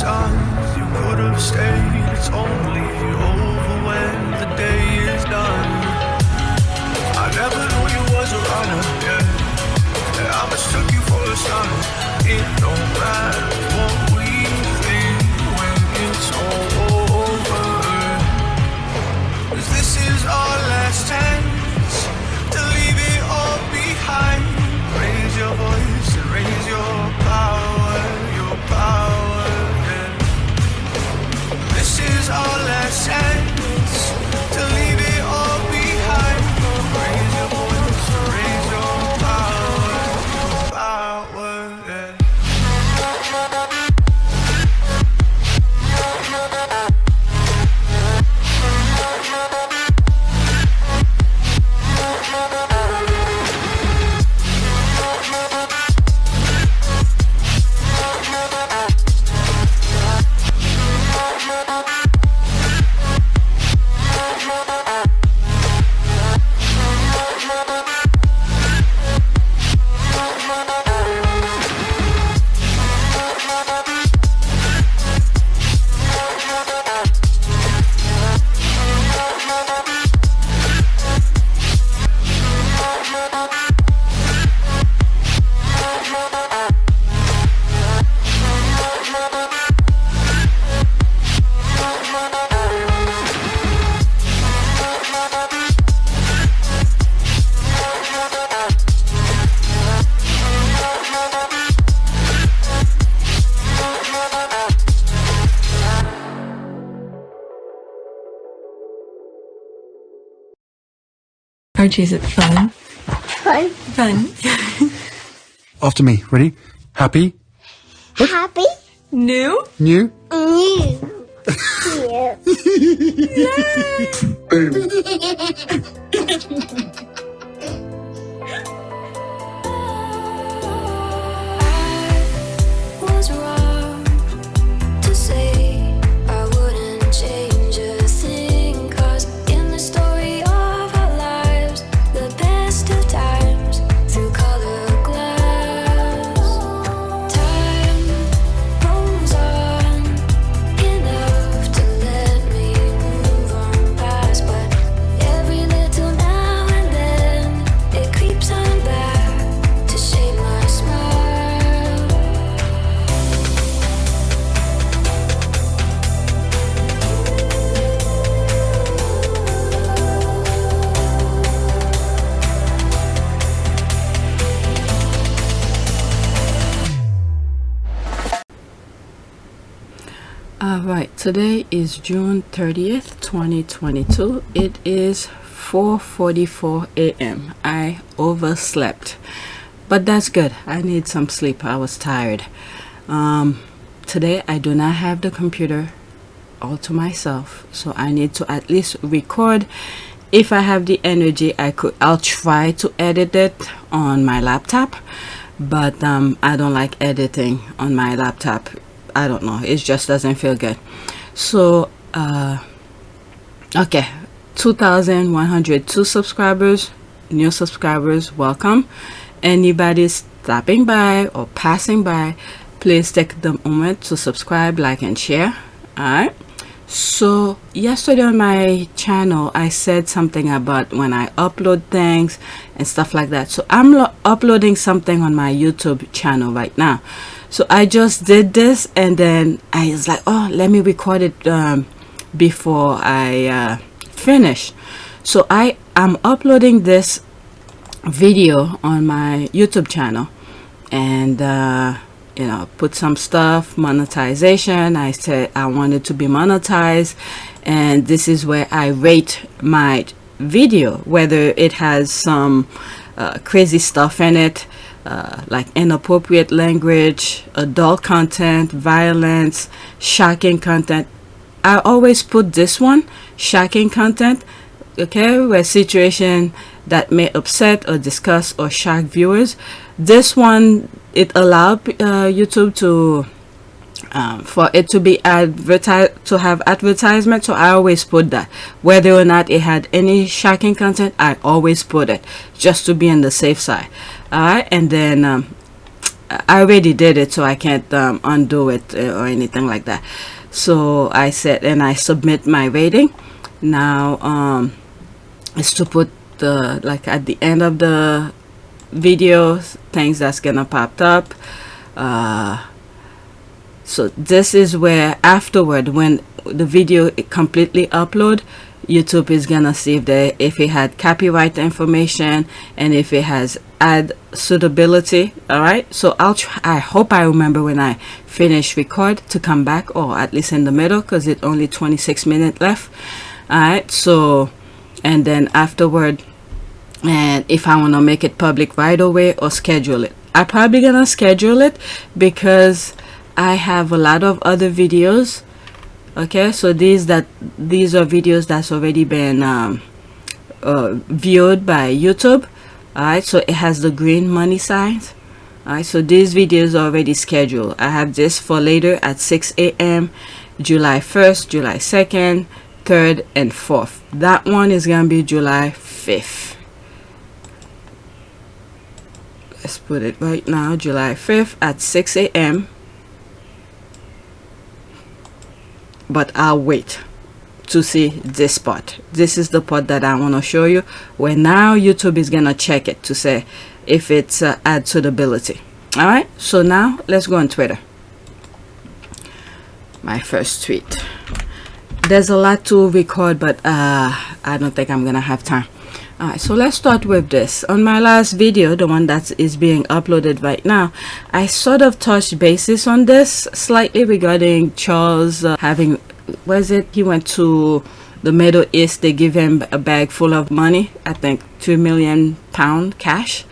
signs you could have stayed. It's only over when the day is done. I never knew you was a runner, yeah. I mistook you for a son. It don't matter what we think when it's all over. 'Cause this is our last chance to leave it all behind. Raise your voice and raise your power, yeah. This is our last chance to leave it all behind. Raise your voice and raise your power, yeah. Archie, is it fun? Fun. Fun. After me. Ready? Happy? Happy. New? New? New. Was wrong to say I wouldn't change a thing, 'cause in the story of our lives, the best of times through colored glass, time rolls on enough to let me move on past, but every little now and then it creeps on back to shape my smile. Alright, today is June 30th, 2022. It is 4:44 a.m. I overslept, but that's good. I need some sleep. I was tired. Today I do not have the computer all to myself, so I need to at least record. If I have the energy, I'll try to edit it on my laptop, but I don't like editing on my laptop. I don't know, it just doesn't feel good. So okay, 2,102 subscribers, new subscribers, welcome. Anybody stopping by or passing by, please take the moment to subscribe, like, and share. All right. So yesterday on my channel I said something about when I upload things and stuff like that. So I'm uploading something on my YouTube channel right now. So I just did this, and then I was like, oh, let me record it before I finish. So I'm uploading this video on my YouTube channel, and you know, put some stuff, monetization. I said I wanted to be monetized, and this is where I rate my video, whether it has some crazy stuff in it, like inappropriate language, adult content, violence, shocking content. I always put this one, shocking content, okay, where situation that may upset or disgust or shock viewers. This one, it allowed YouTube to for it to be advertised, to have advertisement. So I always put that, whether or not it had any shocking content, I always put it just to be on the safe side. All right, and then I already did it, so I can't undo it or anything like that. So I said, and I submit my rating. Now is to put the, like, at the end of the video, things that's gonna pop up. So this is where afterward, when the video completely upload, YouTube is gonna see if it had copyright information and if it has ad suitability. All right, so I'll try. I hope I remember when I finish record to come back, or at least in the middle, because it's only 26 minutes left. All right, so, and then afterward, and if I want to make it public right away or schedule it, I'm probably gonna schedule it because I have a lot of other videos. Okay, so these are videos that's already been viewed by YouTube. All right, so it has the green money signs. All right, so these videos are already scheduled. I have this for later at 6 a.m. July 1st, July 2nd, 3rd, and 4th. That one is gonna be July 5th. Let's put it right now, July 5th at 6 a.m. But I'll wait to see this part. This is the part that I want to show you, where now YouTube is gonna check it to say if it's ad suitability. All right, so now let's go on Twitter. My first tweet. There's a lot to record, but I don't think I'm gonna have time. All right, so let's start with this. On my last video, the one that is being uploaded right now, I sort of touched bases on this slightly regarding Charles having, was it, he went to the Middle East, they give him a bag full of money, I think £2 million cash.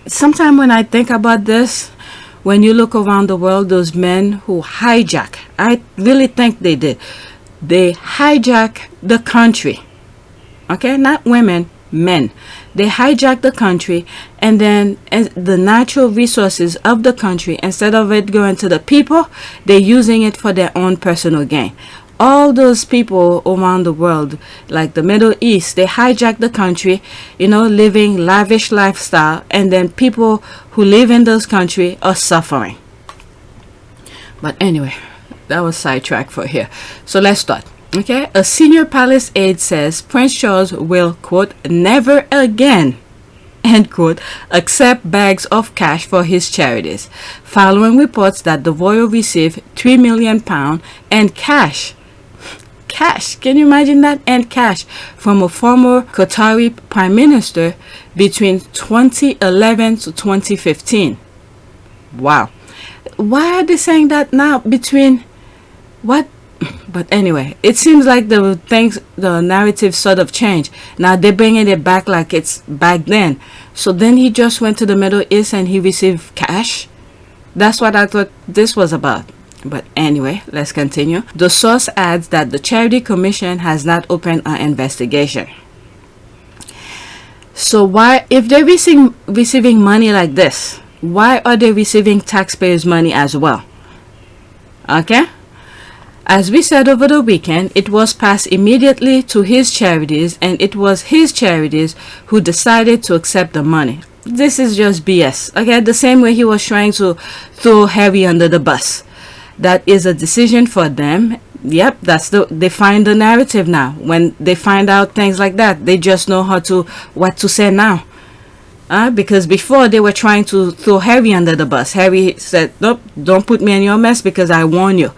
Sometimes when I think about this, when you look around the world, those men who hijack, I really think they did, they hijack the country. Okay, not women, men. They hijack the country, and then the natural resources of the country, instead of it going to the people, they're using it for their own personal gain. All those people around the world, like the Middle East, they hijack the country, you know, living lavish lifestyle, and then people who live in those countries are suffering. But anyway, that was sidetracked for here. So let's start. Okay, a senior palace aide says Prince Charles will, quote, never again, end quote, accept bags of cash for his charities, following reports that the royal received £3 million and cash. Can you imagine that? And cash from a former Qatari prime minister between 2011 to 2015. Wow. Why are they saying that now? Between what? But anyway, it seems like the narrative sort of changed. Now they're bringing it back like it's back then. So then he just went to the Middle East and he received cash. That's what I thought this was about. But anyway, let's continue. The source adds that the Charity Commission has not opened an investigation. So why, if they're receiving money like this, why are they receiving taxpayers' money as well? Okay? As we said over the weekend, it was passed immediately to his charities, and it was his charities who decided to accept the money. This is just BS. Okay, the same way he was trying to throw Harry under the bus. That is a decision for them. Yep, they find the narrative now. When they find out things like that, they just know what to say now. Because before they were trying to throw Harry under the bus. Harry said, nope, don't put me in your mess because I warn you.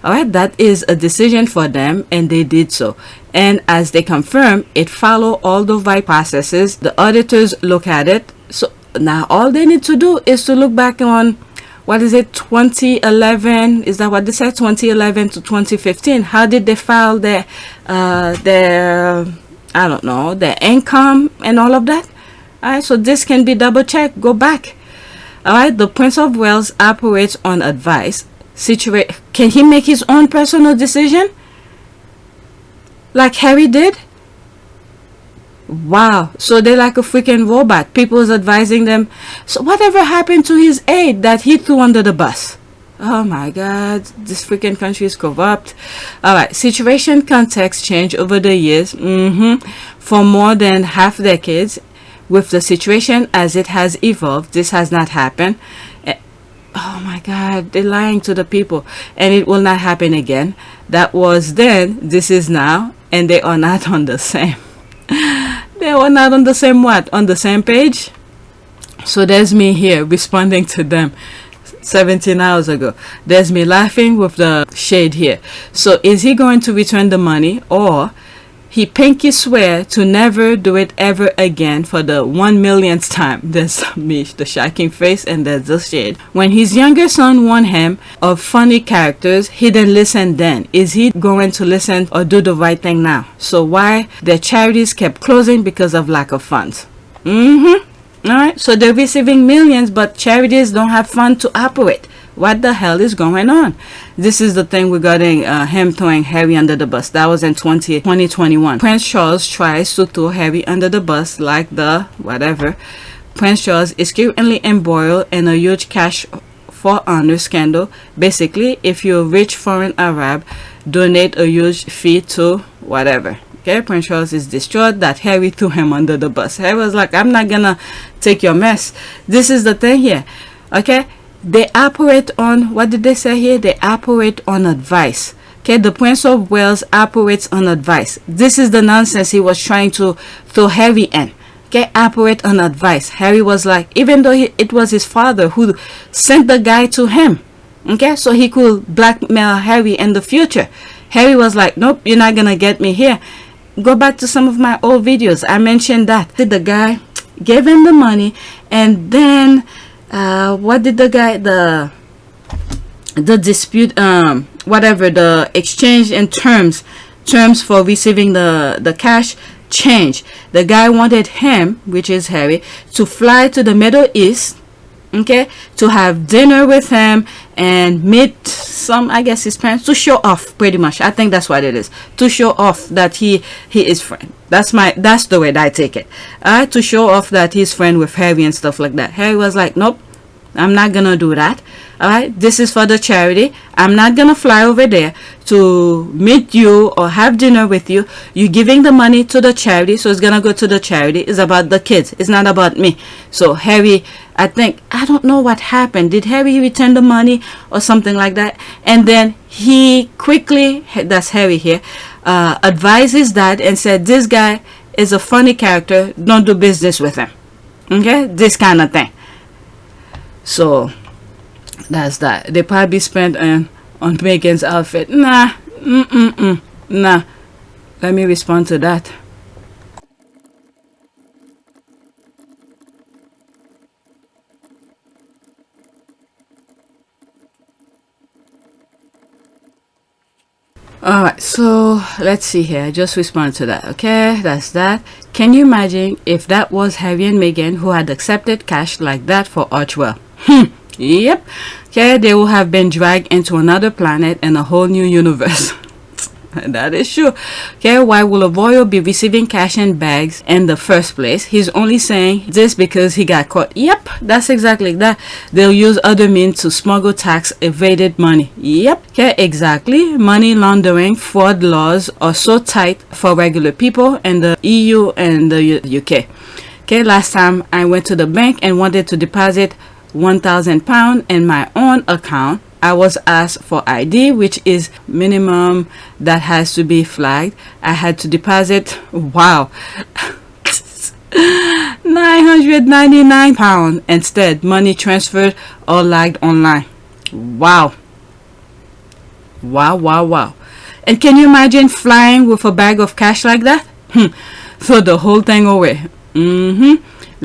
Alright, that is a decision for them, and they did so. And as they confirm, it followed all the right processes. The auditors look at it. So now all they need to do is to look back on, what is it, 2011? Is that what they said? 2011 to 2015. How did they file their I don't know, their income and all of that? Alright, so this can be double checked. Go back. Alright, the Prince of Wales operates on advice. Can he make his own personal decision like Harry did? Wow. So they're like a freaking robot. People's advising them. So whatever happened to his aide that he threw under the bus? Oh my God, this freaking country is corrupt. Alright, situation context changed over the years. For more than half decades, with the situation as it has evolved, this has not happened. Oh my God, they're lying to the people, and it will not happen again. That was then, this is now, and they are not on the same. They were not on the same what? On the same page? So there's me here responding to them 17 hours ago. There's me laughing with the shade here. So is he going to return the money, or he pinky swear to never do it ever again for the 1 millionth time? There's me, the shaking face, and there's the shade. When his younger son warned him of funny characters, he didn't listen then. Is he going to listen or do the right thing now? So why their charities kept closing because of lack of funds? Alright, so they're receiving millions, but charities don't have funds to operate. What the hell is going on? This is the thing regarding him throwing Harry under the bus. That was in 2021. Prince Charles tries to throw Harry under the bus like the whatever. Prince Charles is currently embroiled in a huge cash for honor scandal. Basically, if you're a rich foreign Arab, donate a huge fee to whatever. Okay, Prince Charles is distraught that Harry threw him under the bus. Harry was like, I'm not gonna take your mess. This is the thing here. Okay, they operate on, what did they say here? They operate on advice. Okay, the Prince of Wales operates on advice. This is the nonsense he was trying to throw Harry in. Okay, operate on advice. Harry was like, even though it was his father who sent the guy to him, okay, so he could blackmail Harry in the future. Harry was like, nope, you're not gonna get me here. Go back to some of my old videos. I mentioned that the guy gave him the money, and then what did the guy, the dispute, whatever, the exchange in terms for receiving the cash changed. The guy wanted him, which is Harry, to fly to the Middle East, okay, to have dinner with him and meet some, I guess, his parents, to show off, pretty much. I think that's what it is, to show off that he is friend. That's the way that I take it. To show off that he's friend with Harry and stuff like that. Harry was like, nope, I'm not gonna do that. Alright, this is for the charity. I'm not gonna fly over there to meet you or have dinner with you. You're giving the money to the charity, so it's gonna go to the charity. It's about the kids, it's not about me. So Harry, I don't know what happened. Did Harry return the money or something like that? And then he quickly, that's Harry here, advised his dad and said, this guy is a funny character, don't do business with him. Okay, this kind of thing. So that's that. They probably spent on Meghan's outfit. Nah. Let me respond to that. Alright, so let's see here. Just respond to that. Okay, that's that. Can you imagine if that was Harry and Meghan who had accepted cash like that for Archwell? Yep. Okay, they will have been dragged into another planet and a whole new universe. That is true. Okay, why will a royal be receiving cash in bags in the first place? He's only saying this because he got caught. Yep, that's exactly that. They'll use other means to smuggle tax evaded money. Yep, okay, exactly. Money laundering fraud laws are so tight for regular people in the EU and the UK. Okay, last time I went to the bank and wanted to deposit £1,000 in my own account. I was asked for ID, which is minimum that has to be flagged. I had to deposit, wow, £999 instead. Money transferred or lagged online. Wow. And can you imagine flying with a bag of cash like that? Throw the whole thing away.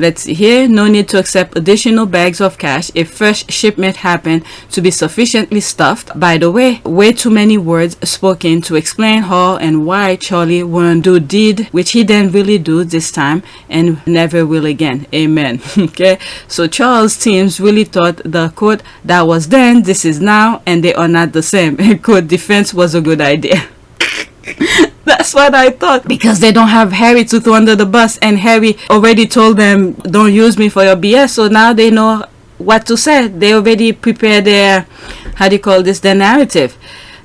Let's see here. No need to accept additional bags of cash if first shipment happened to be sufficiently stuffed. By the way too many words spoken to explain how and why Charlie wouldn't do did, which he didn't really do this time and never will again. Amen. Okay, so Charles' teams really thought the quote that was then, this is now, and they are not the same. Quote defense was a good idea. That's what I thought, because they don't have Harry to throw under the bus, and Harry already told them don't use me for your BS, so now they know what to say. They already prepared their, how do you call this, their narrative.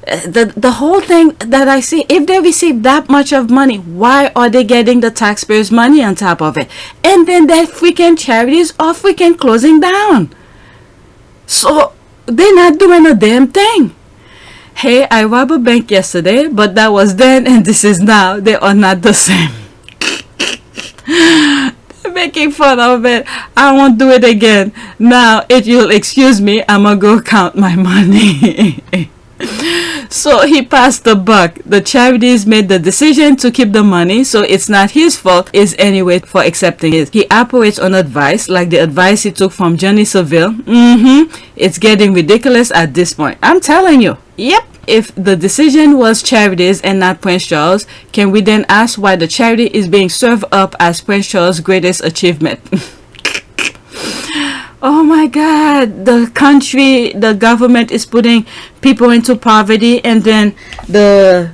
The whole thing that I see, if they receive that much of money, why are they getting the taxpayers' money on top of it? And then that freaking charities are freaking closing down. So they're not doing a damn thing. Hey, I robbed a bank yesterday, but that was then and this is now. They are not the same. Making fun of it. I won't do it again. Now, if you'll excuse me, I'm gonna go count my money. So he passed the buck. The charities made the decision to keep the money, so it's not his fault. It's anyway for accepting it. He operates on advice, like the advice he took from Johnny Seville. It's getting ridiculous at this point. I'm telling you. Yep. If the decision was charities and not Prince Charles, can we then ask why the charity is being served up as Prince Charles' greatest achievement? Oh my God, the country, the government is putting people into poverty, and then the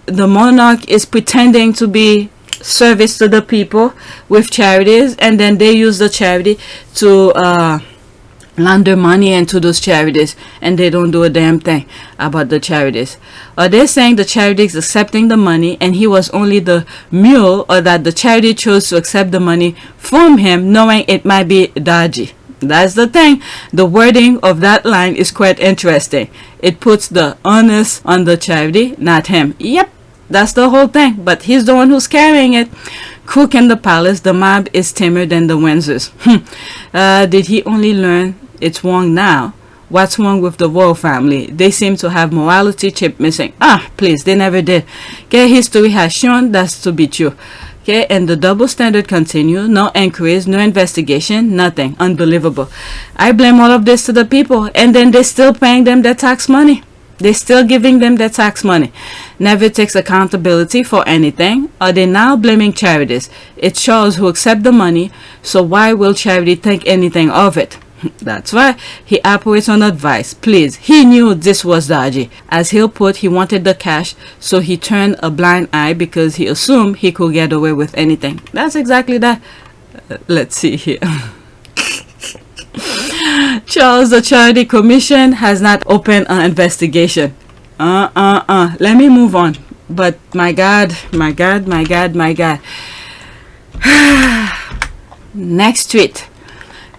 monarch is pretending to be service to the people with charities, and then they use the charity to launder money into those charities, and they don't do a damn thing about the charities. Are they saying the charity is accepting the money and he was only the mule, or that the charity chose to accept the money from him knowing it might be dodgy? That's the thing. The wording of that line is quite interesting. It puts the onus on the charity, not him. Yep, that's the whole thing. But he's the one who's carrying it. Crook in the palace, the mob is tamer than the Windsors. Did he only learn it's wrong now? What's wrong with the royal family? They seem to have morality chip missing. Please, they never did. Okay, history has shown that's to be true. Okay, and the double standard continue. No inquiries, no investigation, nothing. Unbelievable. I blame all of this to the people, and then they're still paying them their tax money. They're still giving them their tax money. Never takes accountability for anything. Are they now blaming charities? It's Charles who accept the money, so why will charity think anything of it? That's why he operates on advice. Please, he knew this was dodgy. As he'll put, he wanted the cash, so he turned a blind eye because he assumed he could get away with anything. That's exactly that. Let's see here. Charles, the Charity Commission has not opened an investigation. Let me move on. But my God. Next tweet.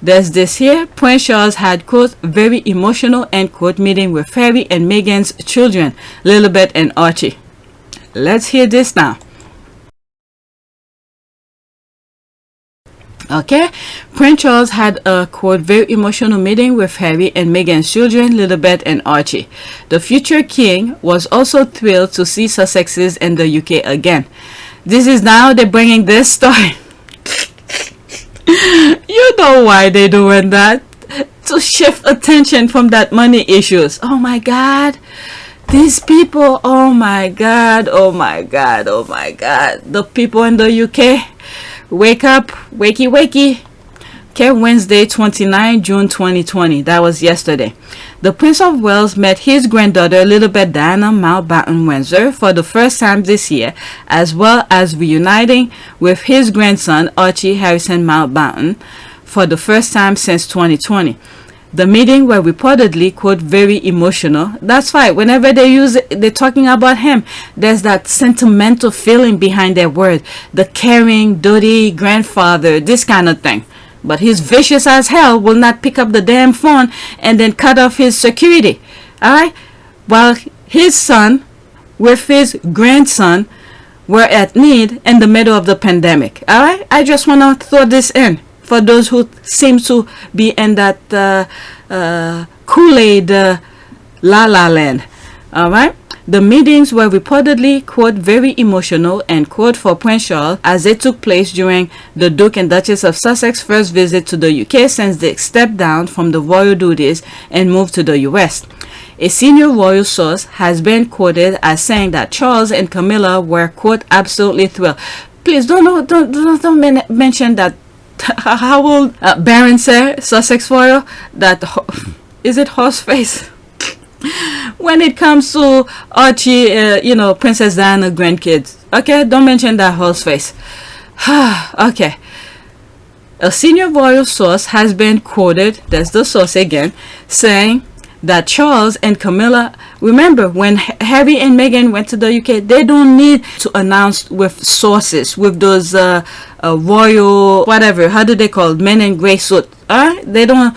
There's this here. Prince Charles had, quote, very emotional, end quote, meeting with Harry and Meghan's children, Lilibet and Archie. Let's hear this now. Okay, Prince Charles had a, quote, very emotional meeting with Harry and Meghan's children, Lilibet and Archie. The future king was also thrilled to see Sussexes in the UK again. This is now they're bringing this story. You know why they're doing that? To shift attention from that money issues. Oh my God. These people, oh my God. The people in the UK. Wake up, wakey. Okay, Wednesday, 29 June 2020. That was yesterday. The Prince of Wales met his granddaughter, Lilibet Diana Mountbatten Windsor, for the first time this year, as well as reuniting with his grandson, Archie Harrison Mountbatten, for the first time since 2020. The meeting were reportedly, quote, very emotional. That's right. Whenever they use it, they're talking about him. There's that sentimental feeling behind their word. The caring, dirty grandfather, this kind of thing. But he's vicious as hell, will not pick up the damn phone and then cut off his security. Alright? While his son with his grandson were at need in the middle of the pandemic. Alright? I just want to throw this in for those who seem to be in that Kool-Aid la la land. Alright? The meetings were reportedly, quote, very emotional, end quote, for Prince Charles as they took place during the Duke and Duchess of Sussex first visit to the UK since they stepped down from the royal duties and moved to the US. A senior royal source has been quoted as saying that Charles and Camilla were, quote, absolutely thrilled. Please don't mention that. How will Baron say, Sussex royal, that is it horseface? When it comes to Archie, Princess Diana grandkids, okay, don't mention that horse face. Okay, a senior royal source has been quoted, that's the source again, saying that Charles and Camilla, remember when Harry and Meghan went to the UK, they don't need to announce with sources, with those royal, whatever, how do they call it? Men in grey suit. They don't.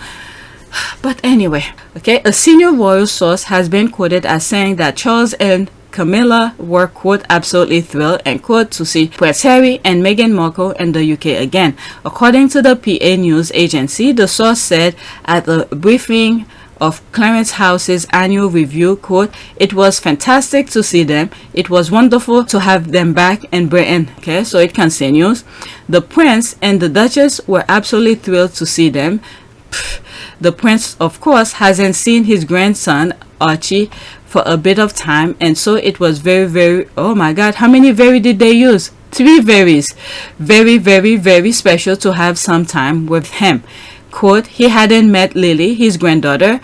But anyway, okay, a senior royal source has been quoted as saying that Charles and Camilla were, quote, absolutely thrilled, end quote, to see Prince Harry and Meghan Markle in the UK again. According to the PA news agency, the source said at a briefing of Clarence House's annual review, quote, it was fantastic to see them. It was wonderful to have them back in Britain. Okay, so it continues. The Prince and the Duchess were absolutely thrilled to see them. The Prince, of course, hasn't seen his grandson, Archie, for a bit of time, and so it was very, very, oh my god, how many very did they use? 3 veries. Very, very, very special to have some time with him. Quote, he hadn't met Lily, his granddaughter.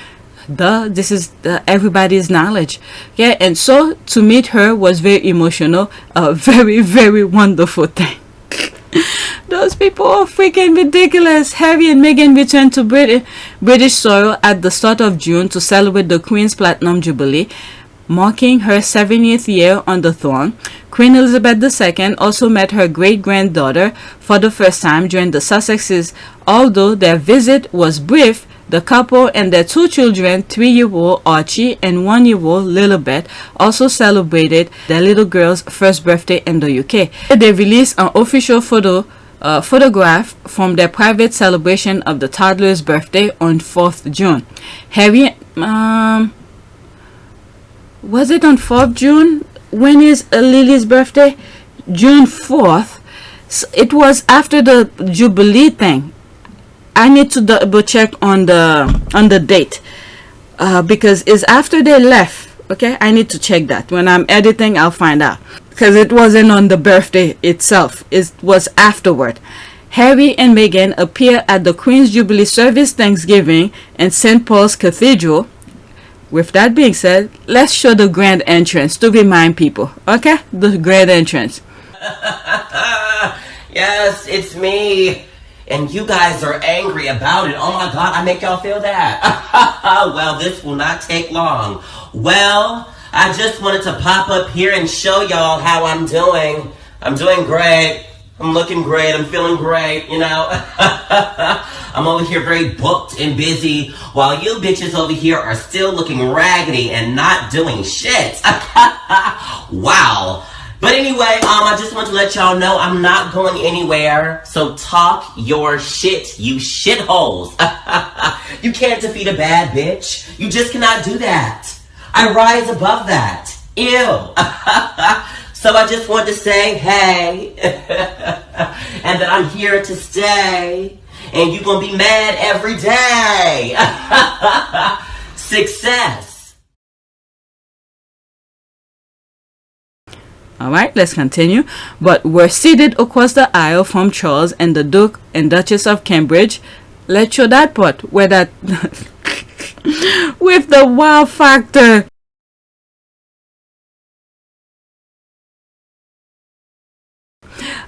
This is everybody's knowledge. Yeah, and so to meet her was very emotional, a very, very wonderful thing. Those people are freaking ridiculous. Harry and Meghan returned to British soil at the start of June to celebrate the Queen's Platinum Jubilee, marking her 70th year on the throne. Queen Elizabeth II also met her great-granddaughter for the first time during the Sussexes. Although their visit was brief, the couple and their 2 children, 3-year-old Archie and 1-year-old Lilibet, also celebrated their little girl's first birthday in the UK. They released an official photograph from their private celebration of the toddler's birthday on 4th June. Harry, was it on 4th June? When is Lily's birthday? June 4th. So it was after the Jubilee thing. I need to double check on the date because it's after they left. Okay, I need to check that. When I'm editing, I'll find out, because it wasn't on the birthday itself. It was afterward. Harry and Meghan appear at the Queen's Jubilee Service Thanksgiving in St. Paul's Cathedral. With that being said, let's show the grand entrance to remind people. Okay, the grand entrance. Yes, it's me. And you guys are angry about it. Oh my god, I make y'all feel that. Well, this will not take long. Well, I just wanted to pop up here and show y'all how I'm doing. I'm doing great. I'm looking great. I'm feeling great, you know. I'm over here very booked and busy, while you bitches over here are still looking raggedy and not doing shit. Wow. But anyway, I just want to let y'all know I'm not going anywhere. So talk your shit, you shitholes. You can't defeat a bad bitch. You just cannot do that. I rise above that. Ew. So I just want to say, hey, and that I'm here to stay, and you're gonna be mad every day. Success. Alright, let's continue. But we're seated across the aisle from Charles and the Duke and Duchess of Cambridge. Let's show that part where that with the wow factor.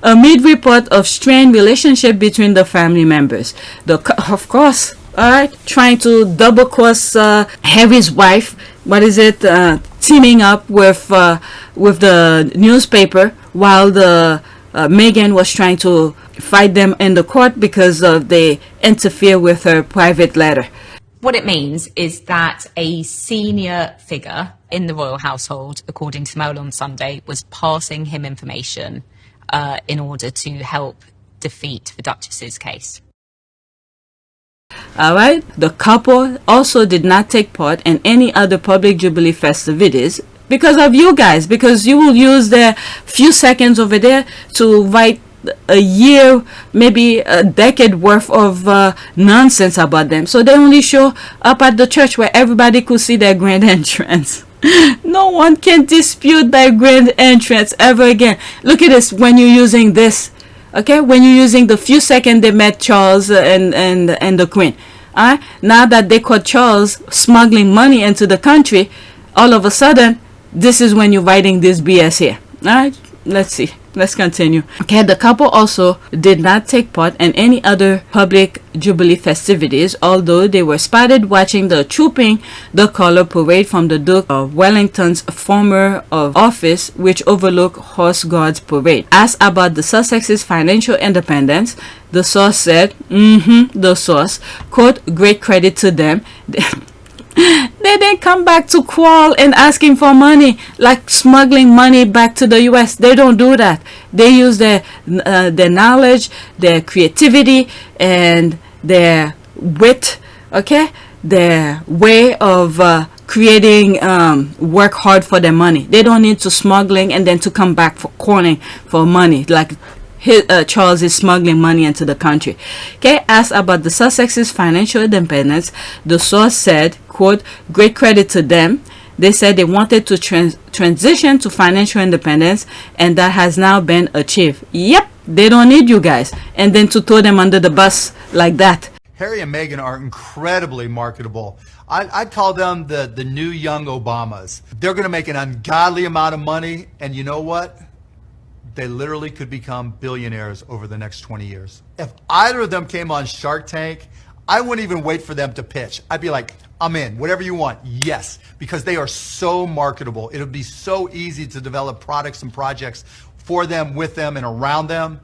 Amid report of strained relationship between the family members. Of course, alright, trying to double cross Harry's wife. What is it? Teaming up with the newspaper, while the Meghan was trying to fight them in the court because they interfere with her private letter. What it means is that a senior figure in the royal household, according to Mail on Sunday, was passing him information in order to help defeat the Duchess's case. Alright, the couple also did not take part in any other public Jubilee festivities because of you guys, because you will use their few seconds over there to write a year, maybe a decade worth of nonsense about them. So they only show up at the church where everybody could see their grand entrance. No one can dispute their grand entrance ever again. Look at this when you're using this. Okay, when you're using the few seconds they met Charles and the Queen. Now that they caught Charles smuggling money into the country, all of a sudden, this is when you're writing this BS here. Alright, let's see. let's continue. Okay, the couple also did not take part in any other public Jubilee festivities, although they were spotted watching the Trooping the Colour parade from the Duke of Wellington's former office, which overlooked Horse Guards Parade. Asked about the Sussex's financial independence, the source said, the source, quote, great credit to them. They didn't come back to quarrel and asking for money, like smuggling money back to the US. They don't do that. They use their knowledge, their creativity, and their wit, okay? Their way of creating work hard for their money. They don't need to smuggling and then to come back for quarreling for money, like Charles is smuggling money into the country. Okay, asked about the Sussex's financial independence, the source said, quote, great credit to them. They said they wanted to transition to financial independence, and that has now been achieved. Yep, they don't need you guys. And then to throw them under the bus like that. Harry and Meghan are incredibly marketable. I'd call them the new young Obamas. They're going to make an ungodly amount of money, and you know what? They literally could become billionaires over the next 20 years. If either of them came on Shark Tank, I wouldn't even wait for them to pitch. I'd be like, I'm in, whatever you want, yes, because they are so marketable. It'll be so easy to develop products and projects for them, with them, and around them.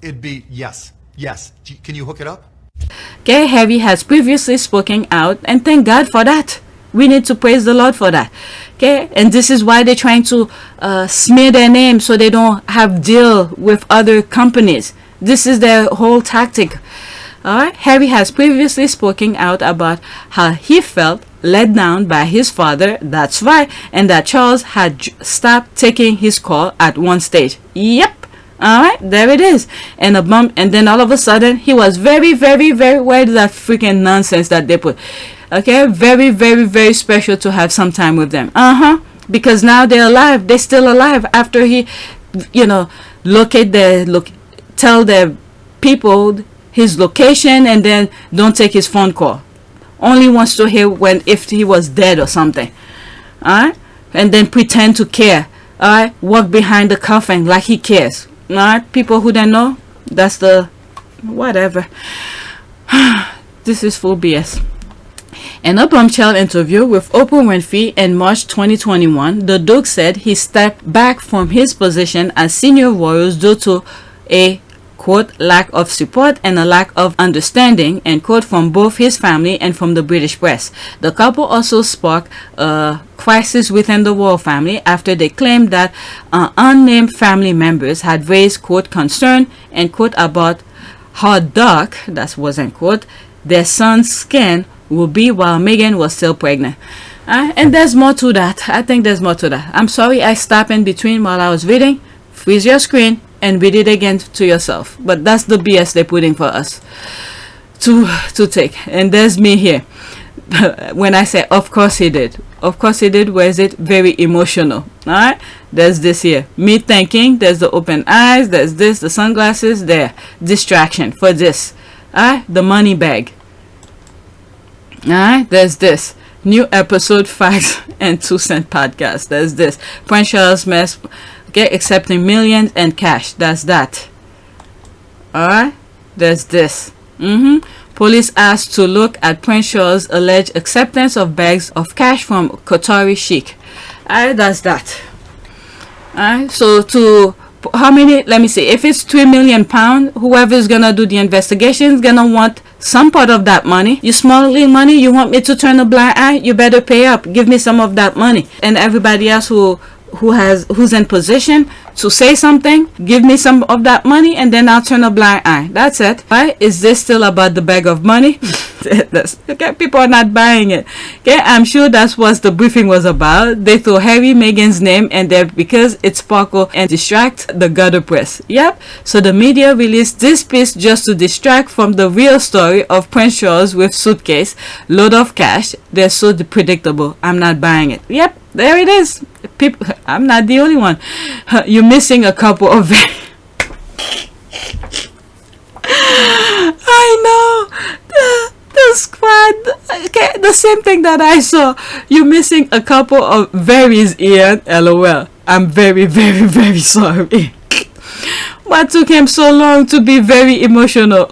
It'd be, yes. Can you hook it up? Okay, Harry has previously spoken out, and thank God for that. We need to praise the Lord for that. Okay, and this is why they're trying to smear their name so they don't have deal with other companies. This is their whole tactic. Alright, Harry has previously spoken out about how he felt let down by his father, that's right, and that Charles had stopped taking his call at one stage. Yep. Alright, there it is. And a bump, and then all of a sudden he was very, very, very, where is that freaking nonsense that they put? Okay, very, very, very special to have some time with them. Because now they're alive. They're still alive after he, tell their people his location and then don't take his phone call. Only wants to hear if he was dead or something. Alright, and then pretend to care. Alright, walk behind the coffin like he cares. Alright, people who don't know, that's the whatever. This is full BS. In a bombshell interview with Oprah Winfrey in March 2021, the Duke said he stepped back from his position as senior royals due to a, quote, lack of support and a lack of understanding, end quote, from both his family and from the British press. The couple also sparked a crisis within the royal family after they claimed that unnamed family members had raised, quote, concern, end quote, about how dark, that wasn't quote, their son's skin will be while Meghan was still pregnant. And there's more to that. I think there's more to that. I'm sorry I stopped in between while I was reading. Freeze your screen and read it again to yourself. But that's the BS they're putting for us to take. And there's me here. When I say, of course he did. Of course he did. Where is it? Very emotional. Alright? There's this here. Me thinking. There's the open eyes. There's this. The sunglasses. There. Distraction for this. Alright? The money bag. Alright, there's this new episode, Facts and 2 Cent podcast. There's this Prince Charles mess, okay, accepting millions and cash. That's that. Alright, there's this. Police asked to look at Prince Charles' alleged acceptance of bags of cash from Qatari sheikh. Alright, that's that. Alright, so to how many? Let me see. If it's £3 million, whoever's gonna do the investigation is gonna want some part of that money. You smuggling money, you want me to turn a blind eye? You better pay up. Give me some of that money. And everybody else who's in position to say something, give me some of that money, and then I'll turn a blind eye. That's it. Right? Is this still about the bag of money? Okay, people are not buying it. Okay, I'm sure that's what the briefing was about. They throw Harry Meghan's name in there because it sparkle and distract the gutter press. Yep. So the media released this piece just to distract from the real story of Prince Charles with suitcase load of cash. They're so predictable. I'm not buying it. Yep. There it is. People, I'm not the only one. You're missing a couple of I know. The squad. Okay, the same thing that I saw. You're missing a couple of varies, Ian. LOL. I'm very, very, very sorry. What took him so long to be very emotional?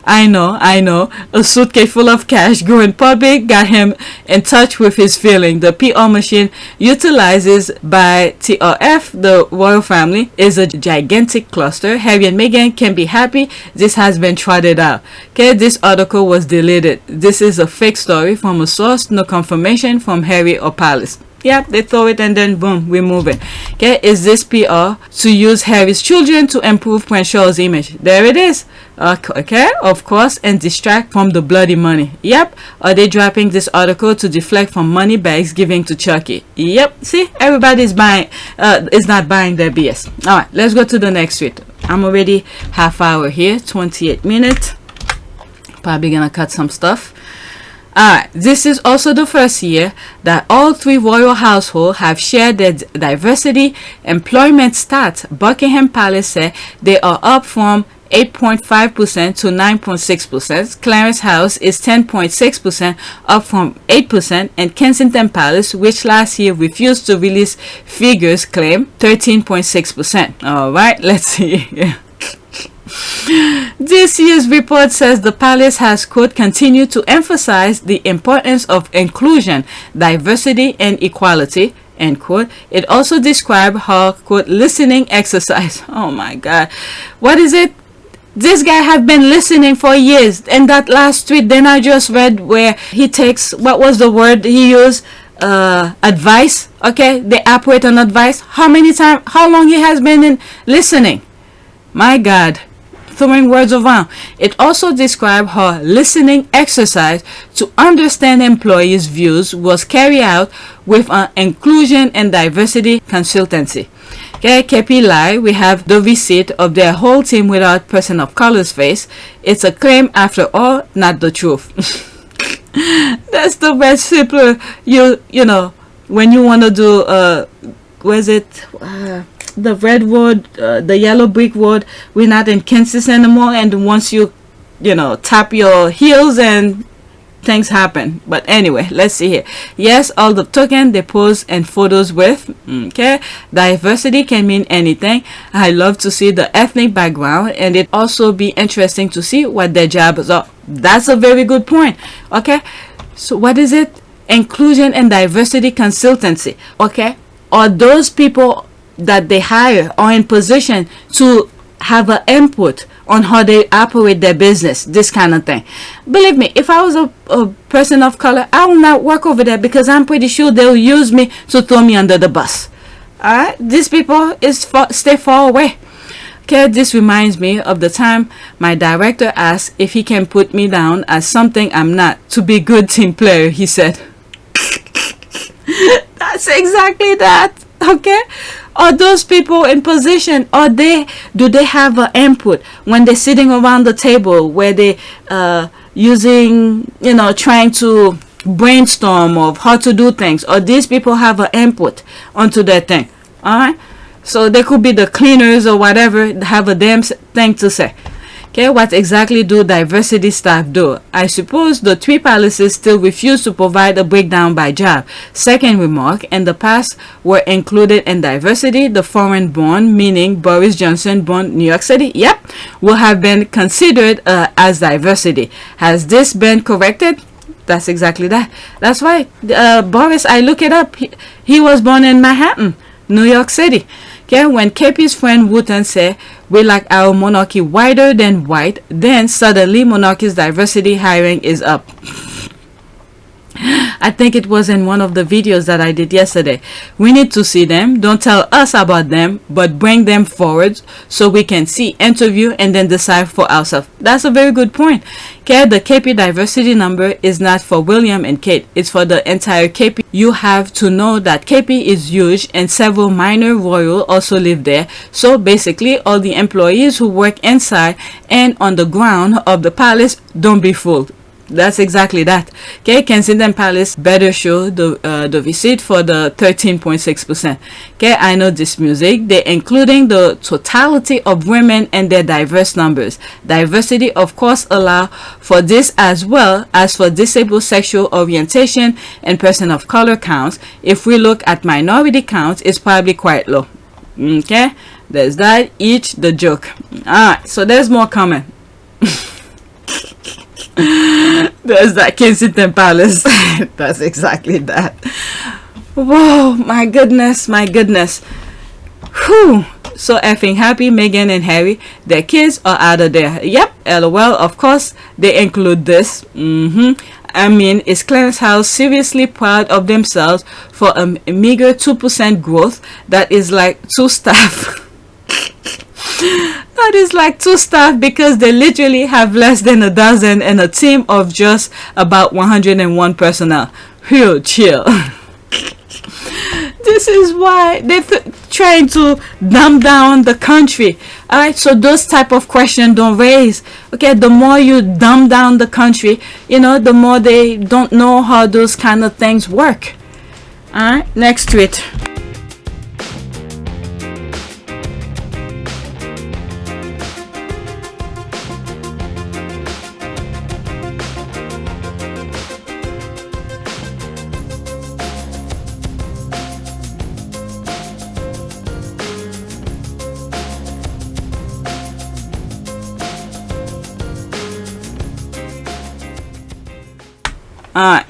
I know. A suitcase full of cash going public got him in touch with his feeling. The PR machine utilizes by TRF, the royal family, is a gigantic cluster. Harry and Meghan can be happy. This has been trotted out. Okay, this article was deleted. This is a fake story from a source, no confirmation from Harry or Palace. Yep, they throw it and then boom, we move it. Okay, is this PR to use Harry's children to improve Prince Charles' image? There it is. Okay, of course, and distract from the bloody money. Yep, are they dropping this article to deflect from money bags giving to Chucky? Yep, see, everybody's buying, is not buying their BS. All right, let's go to the next tweet. I'm already half hour here, 28 minutes. Probably gonna cut some stuff. Alright, this is also the first year that all three royal households have shared their diversity employment stats. Buckingham Palace said they are up from 8.5% to 9.6%. Clarence House is 10.6%, up from 8%, and Kensington Palace, which last year refused to release figures, claim 13.6%. Alright, let's see. This year's report says the palace has, quote, continued to emphasize the importance of inclusion, diversity, and equality, end quote. It also described her, quote, listening exercise. Oh my God. What is it? This guy have been listening for years. And that last tweet, then I just read where he takes, what was the word he used? Advice. Okay, they operate on advice. How long he has been in listening? My God. Throwing words around. It also described her listening exercise to understand employees' views was carried out with an inclusion and diversity consultancy. Okay, KP lie, we have the receipt of their whole team without person of color's face. It's a claim after all, not the truth. That's the best simple, you know, when you want to do, was it, the red road, the yellow brick road, we're not in Kansas anymore, and once you tap your heels and things happen. But anyway, let's see here. Yes, all the token they pose and photos with. Okay, diversity can mean anything. I love to see the ethnic background, and it also be interesting to see what their jobs are. That's a very good point. Okay, so what is it? Inclusion and diversity consultancy. Okay, are those people that they hire are in position to have an input on how they operate their business, this kind of thing? Believe me, if I was a person of color, I will not work over there, because I'm pretty sure they'll use me to throw me under the bus. Alright, these people stay far away. Okay, this reminds me of the time my director asked if he can put me down as something I'm not, to be good team player, he said. That's exactly that. Okay, are those people in position, or do they have an input when they're sitting around the table where they using, trying to brainstorm of how to do things, or these people have an input onto their thing? All right, so they could be the cleaners or whatever, have a damn thing to say. Okay, what exactly do diversity staff do? I suppose the three palaces still refuse to provide a breakdown by job. Second remark, in the past were included in diversity. The foreign-born, meaning Boris Johnson born New York City, yep, will have been considered as diversity. Has this been corrected? That's exactly that. That's right. Boris, I look it up. He was born in Manhattan, New York City. Okay, when KP's friend Wooten said we like our monarchy wider than white, then suddenly monarchy's diversity hiring is up. I think it was in one of the videos that I did yesterday. We need to see them. Don't tell us about them, but bring them forward so we can see, interview, and then decide for ourselves. That's a very good point. Okay, the KP diversity number is not for William and Kate. It's for the entire KP. You have to know that KP is huge, and several minor royal also live there. So basically, all the employees who work inside and on the ground of the palace, don't be fooled. That's exactly that. Okay, Kensington Palace better show the receipt for the 13.6%. Okay, I know this music. They're including the totality of women and their diverse numbers. Diversity, of course, allow for this as well as for disabled sexual orientation and person of color counts. If we look at minority counts, it's probably quite low. Okay, there's that. Eat the joke. Alright, so there's more coming. There's that Kensington Palace. That's exactly that. Whoa, my goodness, my goodness. Whew. So effing happy, Meghan and Harry. Their kids are out of there. Yep, LOL. Of course, they include this. I mean, is Clarence House seriously proud of themselves for a meager 2% growth? That is like 2 staff. That is like 2 staff, because they literally have less than a dozen and a team of just about 101 personnel. Real chill. This is why they're trying to dumb down the country. Alright, so those type of questions don't raise. Okay, the more you dumb down the country, you know, the more they don't know how those kind of things work. Alright, next tweet.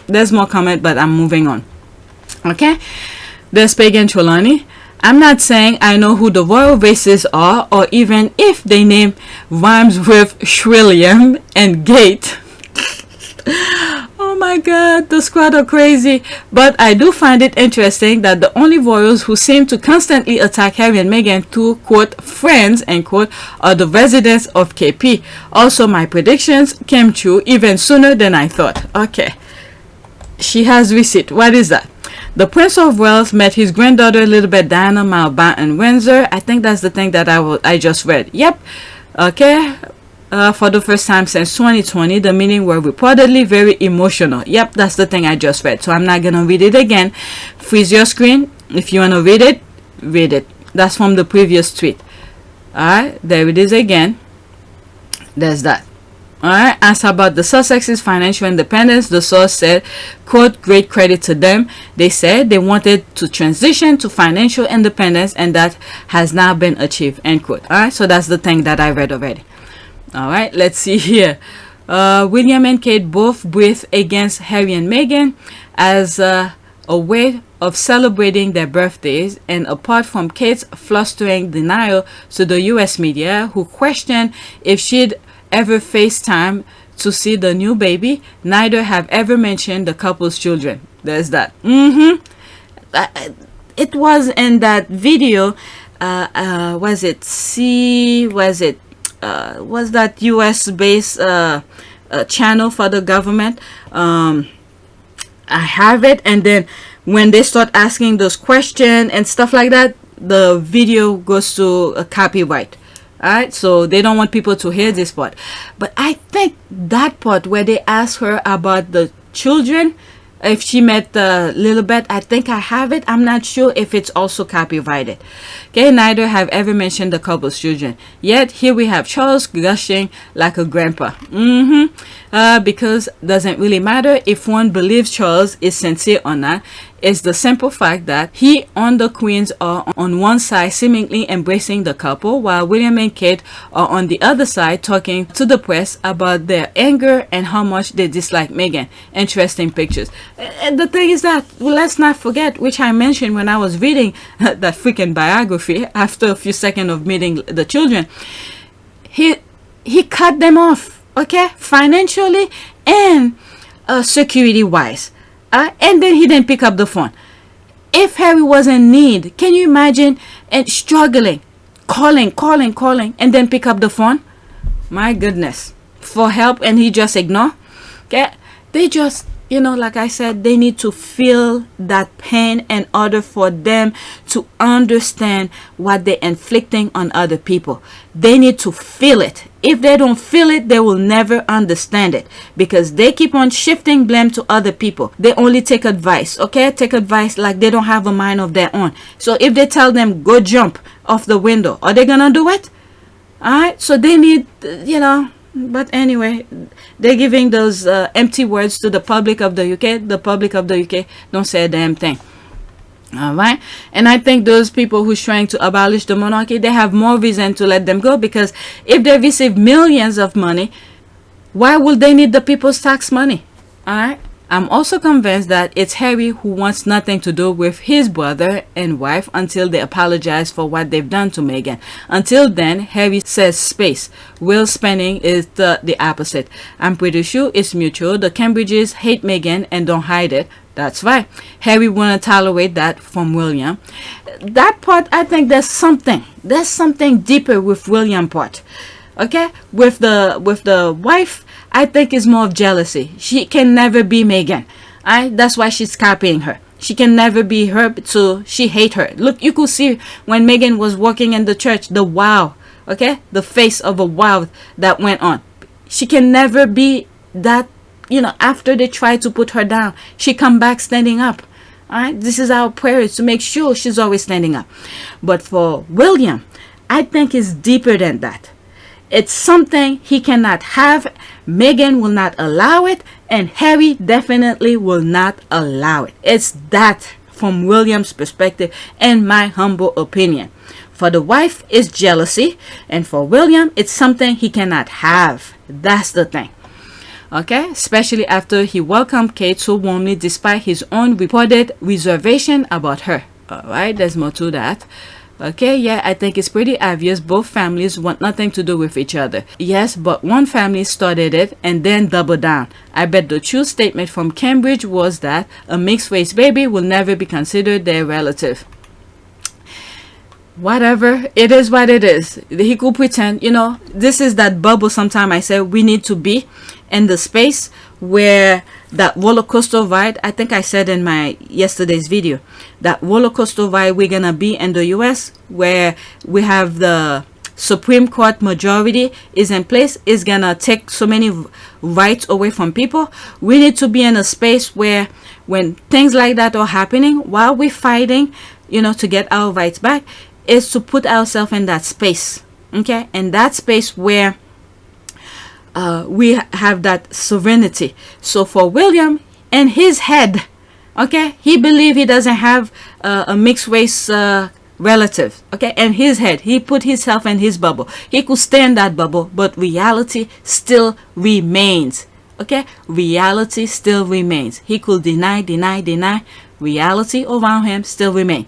There's more comment, but I'm moving on. Okay, there's Pagan Trelawney. I'm not saying I know who the royal races are, or even if they name rhymes with Shrillium and Gate. Oh my god, the squad are crazy. But I do find it interesting that the only royals who seem to constantly attack Harry and Meghan through quote friends end quote are the residents of KP. Also, my predictions came true even sooner than I thought. Okay, she has receipt. What is that? The Prince of Wales met his granddaughter Elizabeth Diana Mountbatten Windsor. I think that's the thing that I just read. Yep. Okay. For the first time since 2020, the meetings were reportedly very emotional. Yep, that's the thing I just read. So I'm not gonna read it again. Freeze your screen. If you wanna read it, read it. That's from the previous tweet. Alright, there it is again. There's that. Alright, asked about the Sussex's financial independence, the source said, quote, great credit to them. They said they wanted to transition to financial independence, and that has now been achieved, end quote. Alright, so that's the thing that I read already. Alright, let's see here. William and Kate both breathed against Harry and Meghan as a way of celebrating their birthdays, and apart from Kate's flustering denial to the US media, who questioned if she'd ever FaceTime to see the new baby, neither have ever mentioned the couple's children. There's that. It was in that video. Was that US based channel for the government? I have it, and then when they start asking those questions and stuff like that, the video goes to a copyright. Alright, so they don't want people to hear this part. But I think that part where they ask her about the children, if she met Lilibet, I think I have it. I'm not sure if it's also copyrighted. Okay, neither have ever mentioned the couple's children. Yet here we have Charles gushing like a grandpa. Because doesn't really matter if one believes Charles is sincere or not. It's the simple fact that he and the Queens are on one side seemingly embracing the couple, while William and Kate are on the other side talking to the press about their anger and how much they dislike Meghan. Interesting pictures. And the thing is that, well, let's not forget, which I mentioned when I was reading that freaking biography after a few seconds of meeting the children, he cut them off, okay, financially and security wise. And then he didn't pick up the phone. If Harry was in need, can you imagine, and struggling, calling, and then pick up the phone? My goodness, for help, and he just ignore. Okay, they just, you know, like I said, they need to feel that pain in order for them to understand what they're inflicting on other people. They need to feel it. If they don't feel it, they will never understand it, because they keep on shifting blame to other people. They only take advice, okay? Take advice like they don't have a mind of their own. So if they tell them go jump off the window, are they gonna do it? Alright, so they need, you know. But anyway, they're giving those empty words to the public of the UK. The public of the UK don't say a damn thing. All right. And I think those people who's trying to abolish the monarchy, they have more reason to let them go, because if they receive millions of money, why would they need the people's tax money? All right. I'm also convinced that it's Harry who wants nothing to do with his brother and wife until they apologize for what they've done to Meghan. Until then, Harry says space. Will spending is the opposite. I'm pretty sure it's mutual. The Cambridges hate Meghan and don't hide it. That's right. Harry wouldn't tolerate that from William. That part, I think there's something deeper with William part. Okay, with the wife, I think it's more of jealousy. She can never be Meghan. That's why she's copying her. She can never be her, so she hate her. Look, you could see when Meghan was walking in the church, the wow, okay, the face of a wow that went on. She can never be that. After they try to put her down, she come back standing up. All right, this is our prayer, is to make sure she's always standing up. But for William, I think it's deeper than that. It's something he cannot have. Meghan will not allow it, and Harry definitely will not allow it. It's that from William's perspective, and my humble opinion. For the wife, it's jealousy, and for William, it's something he cannot have. That's the thing. Okay, especially after he welcomed Kate so warmly despite his own reported reservation about her. All right, there's more to that. Okay, yeah, I think it's pretty obvious both families want nothing to do with each other. Yes, but one family started it and then doubled down. I bet the true statement from Cambridge was that a mixed-race baby will never be considered their relative. Whatever, it is what it is. He could pretend, this is that bubble. Sometimes I say we need to be in the space where that roller coaster ride, I think I said in my yesterday's video, that roller coaster ride we're gonna be in the US, where we have the Supreme Court majority is in place, is gonna take so many rights away from people. We need to be in a space where when things like that are happening, while we're fighting, to get our rights back, is to put ourselves in that space. Okay, and that space where we have that sovereignty. So for William, in his head, okay, he believes he doesn't have a mixed race relative. Okay, in his head, he put himself in his bubble. He could stay in that bubble, but reality still remains. Okay, reality still remains. He could deny. Reality around him still remains.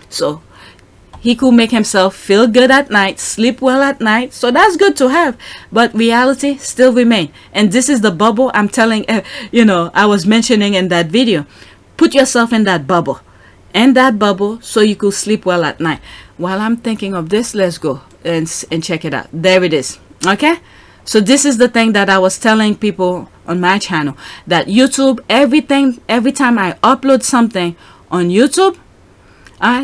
So he could make himself feel good at night, sleep well at night. So that's good to have. But reality still remains. And this is the bubble I'm telling, I was mentioning in that video. Put yourself in that bubble. In that bubble so you could sleep well at night. While I'm thinking of this, let's go and check it out. There it is. Okay? So this is the thing that I was telling people on my channel. That YouTube, every time I upload something on YouTube,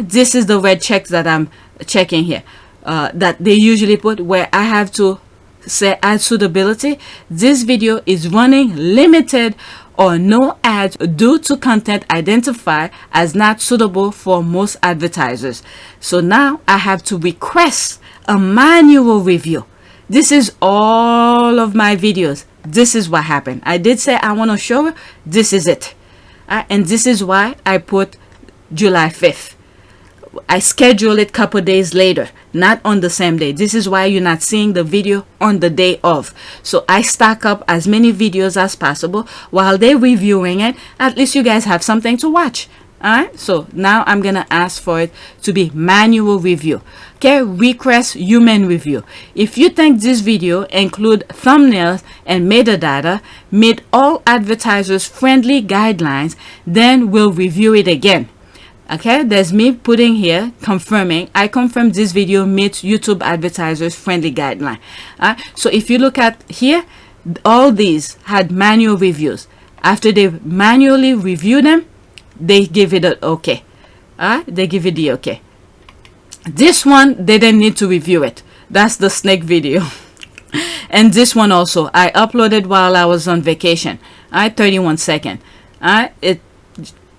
this is the red checks that I'm checking here, that they usually put, where I have to say ad suitability. This video is running limited or no ads due to content identified as not suitable for most advertisers. So now I have to request a manual review. This is all of my videos. This is what happened. I did say I want to show you. This is it. And this is why I put July 5th. I schedule it a couple days later, not on the same day. This is why you're not seeing the video on the day of. So I stack up as many videos as possible while they're reviewing it. At least you guys have something to watch. Alright, so now I'm gonna ask for it to be manual review. Okay, request human review. If you think this video include thumbnails and metadata meet all advertisers friendly guidelines, then we'll review it again. Okay, there's me putting here confirming I confirm this video meets YouTube advertisers friendly guideline. So if you look at here, all these had manual reviews. After they manually review them, they give it an okay. They give it the okay. This one, they didn't need to review it. That's the snake video. And this one also, I uploaded while I was on vacation. 31 seconds. It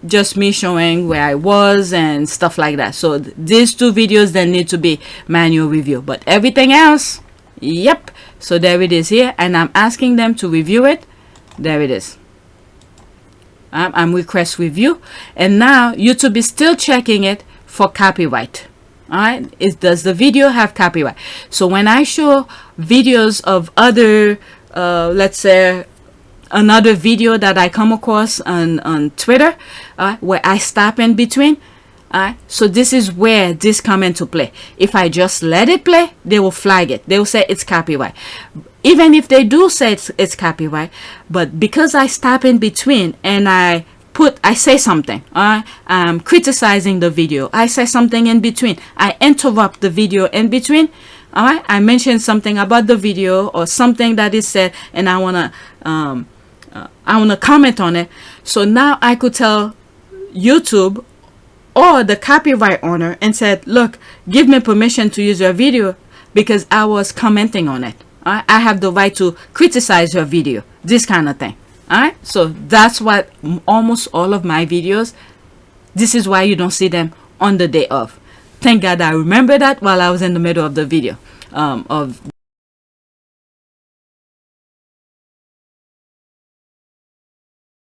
just me showing where I was and stuff like that. So these two videos then need to be manual review. But everything else, yep. So there it is here. And I'm asking them to review it. There it is. I'm request review, and now YouTube is still checking it for copyright. All right, does the video have copyright? So when I show videos of other, let's say another video that I come across on Twitter, where I stop in between, so this is where this come into play. If I just let it play, they will flag it. They will say it's copyright. Even if they do say it's copyright, but because I stop in between and I say something, I'm criticizing the video, I say something in between, I interrupt the video in between, I mention something about the video or something that is said, and I wanna comment on it. So now I could tell YouTube or the copyright owner and said, look, give me permission to use your video because I was commenting on it. I have the right to criticize your video, this kind of thing. Alright, so that's what almost all of my videos, this is why you don't see them on the day of. Thank God I remember that while I was in the middle of the video of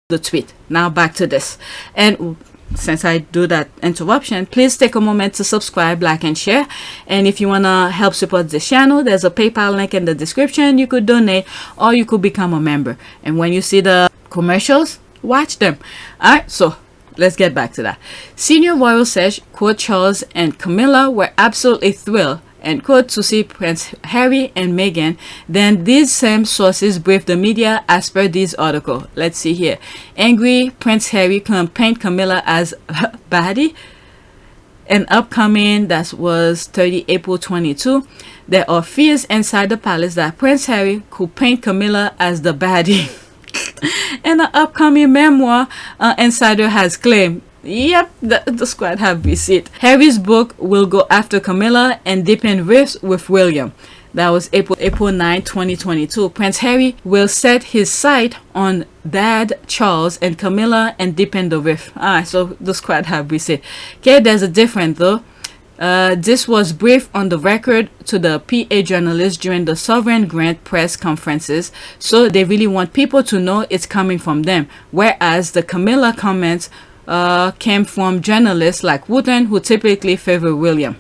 the tweet. Now back to this, and since I do that interruption, please take a moment to subscribe, like, and share. And if you want to help support this channel, there's a PayPal link in the description. You could donate or you could become a member. And when you see the commercials, watch them. Alright, so let's get back to that. Senior royal says, quote, Charles and Camilla were absolutely thrilled, and quote, to see Prince Harry and Meghan. Then these same sources briefed the media as per this article. Let's see here. Angry Prince Harry campaigned Camilla as baddie. An upcoming, that was 30 April 22. There are fears inside the palace that Prince Harry could paint Camilla as the baddie. And an upcoming memoir insider has claimed. Yep, the squad have receipt. Harry's book will go after Camilla and deepen rifts with William. That was April 9, 2022. Prince Harry will set his sight on Dad Charles and Camilla and deepen the rift. So the squad have receipt. Okay, there's a difference though. This was briefed on the record to the PA journalists during the Sovereign Grant press conferences, so they really want people to know it's coming from them. Whereas the Camilla comments came from journalists like Wooten, who typically favor William.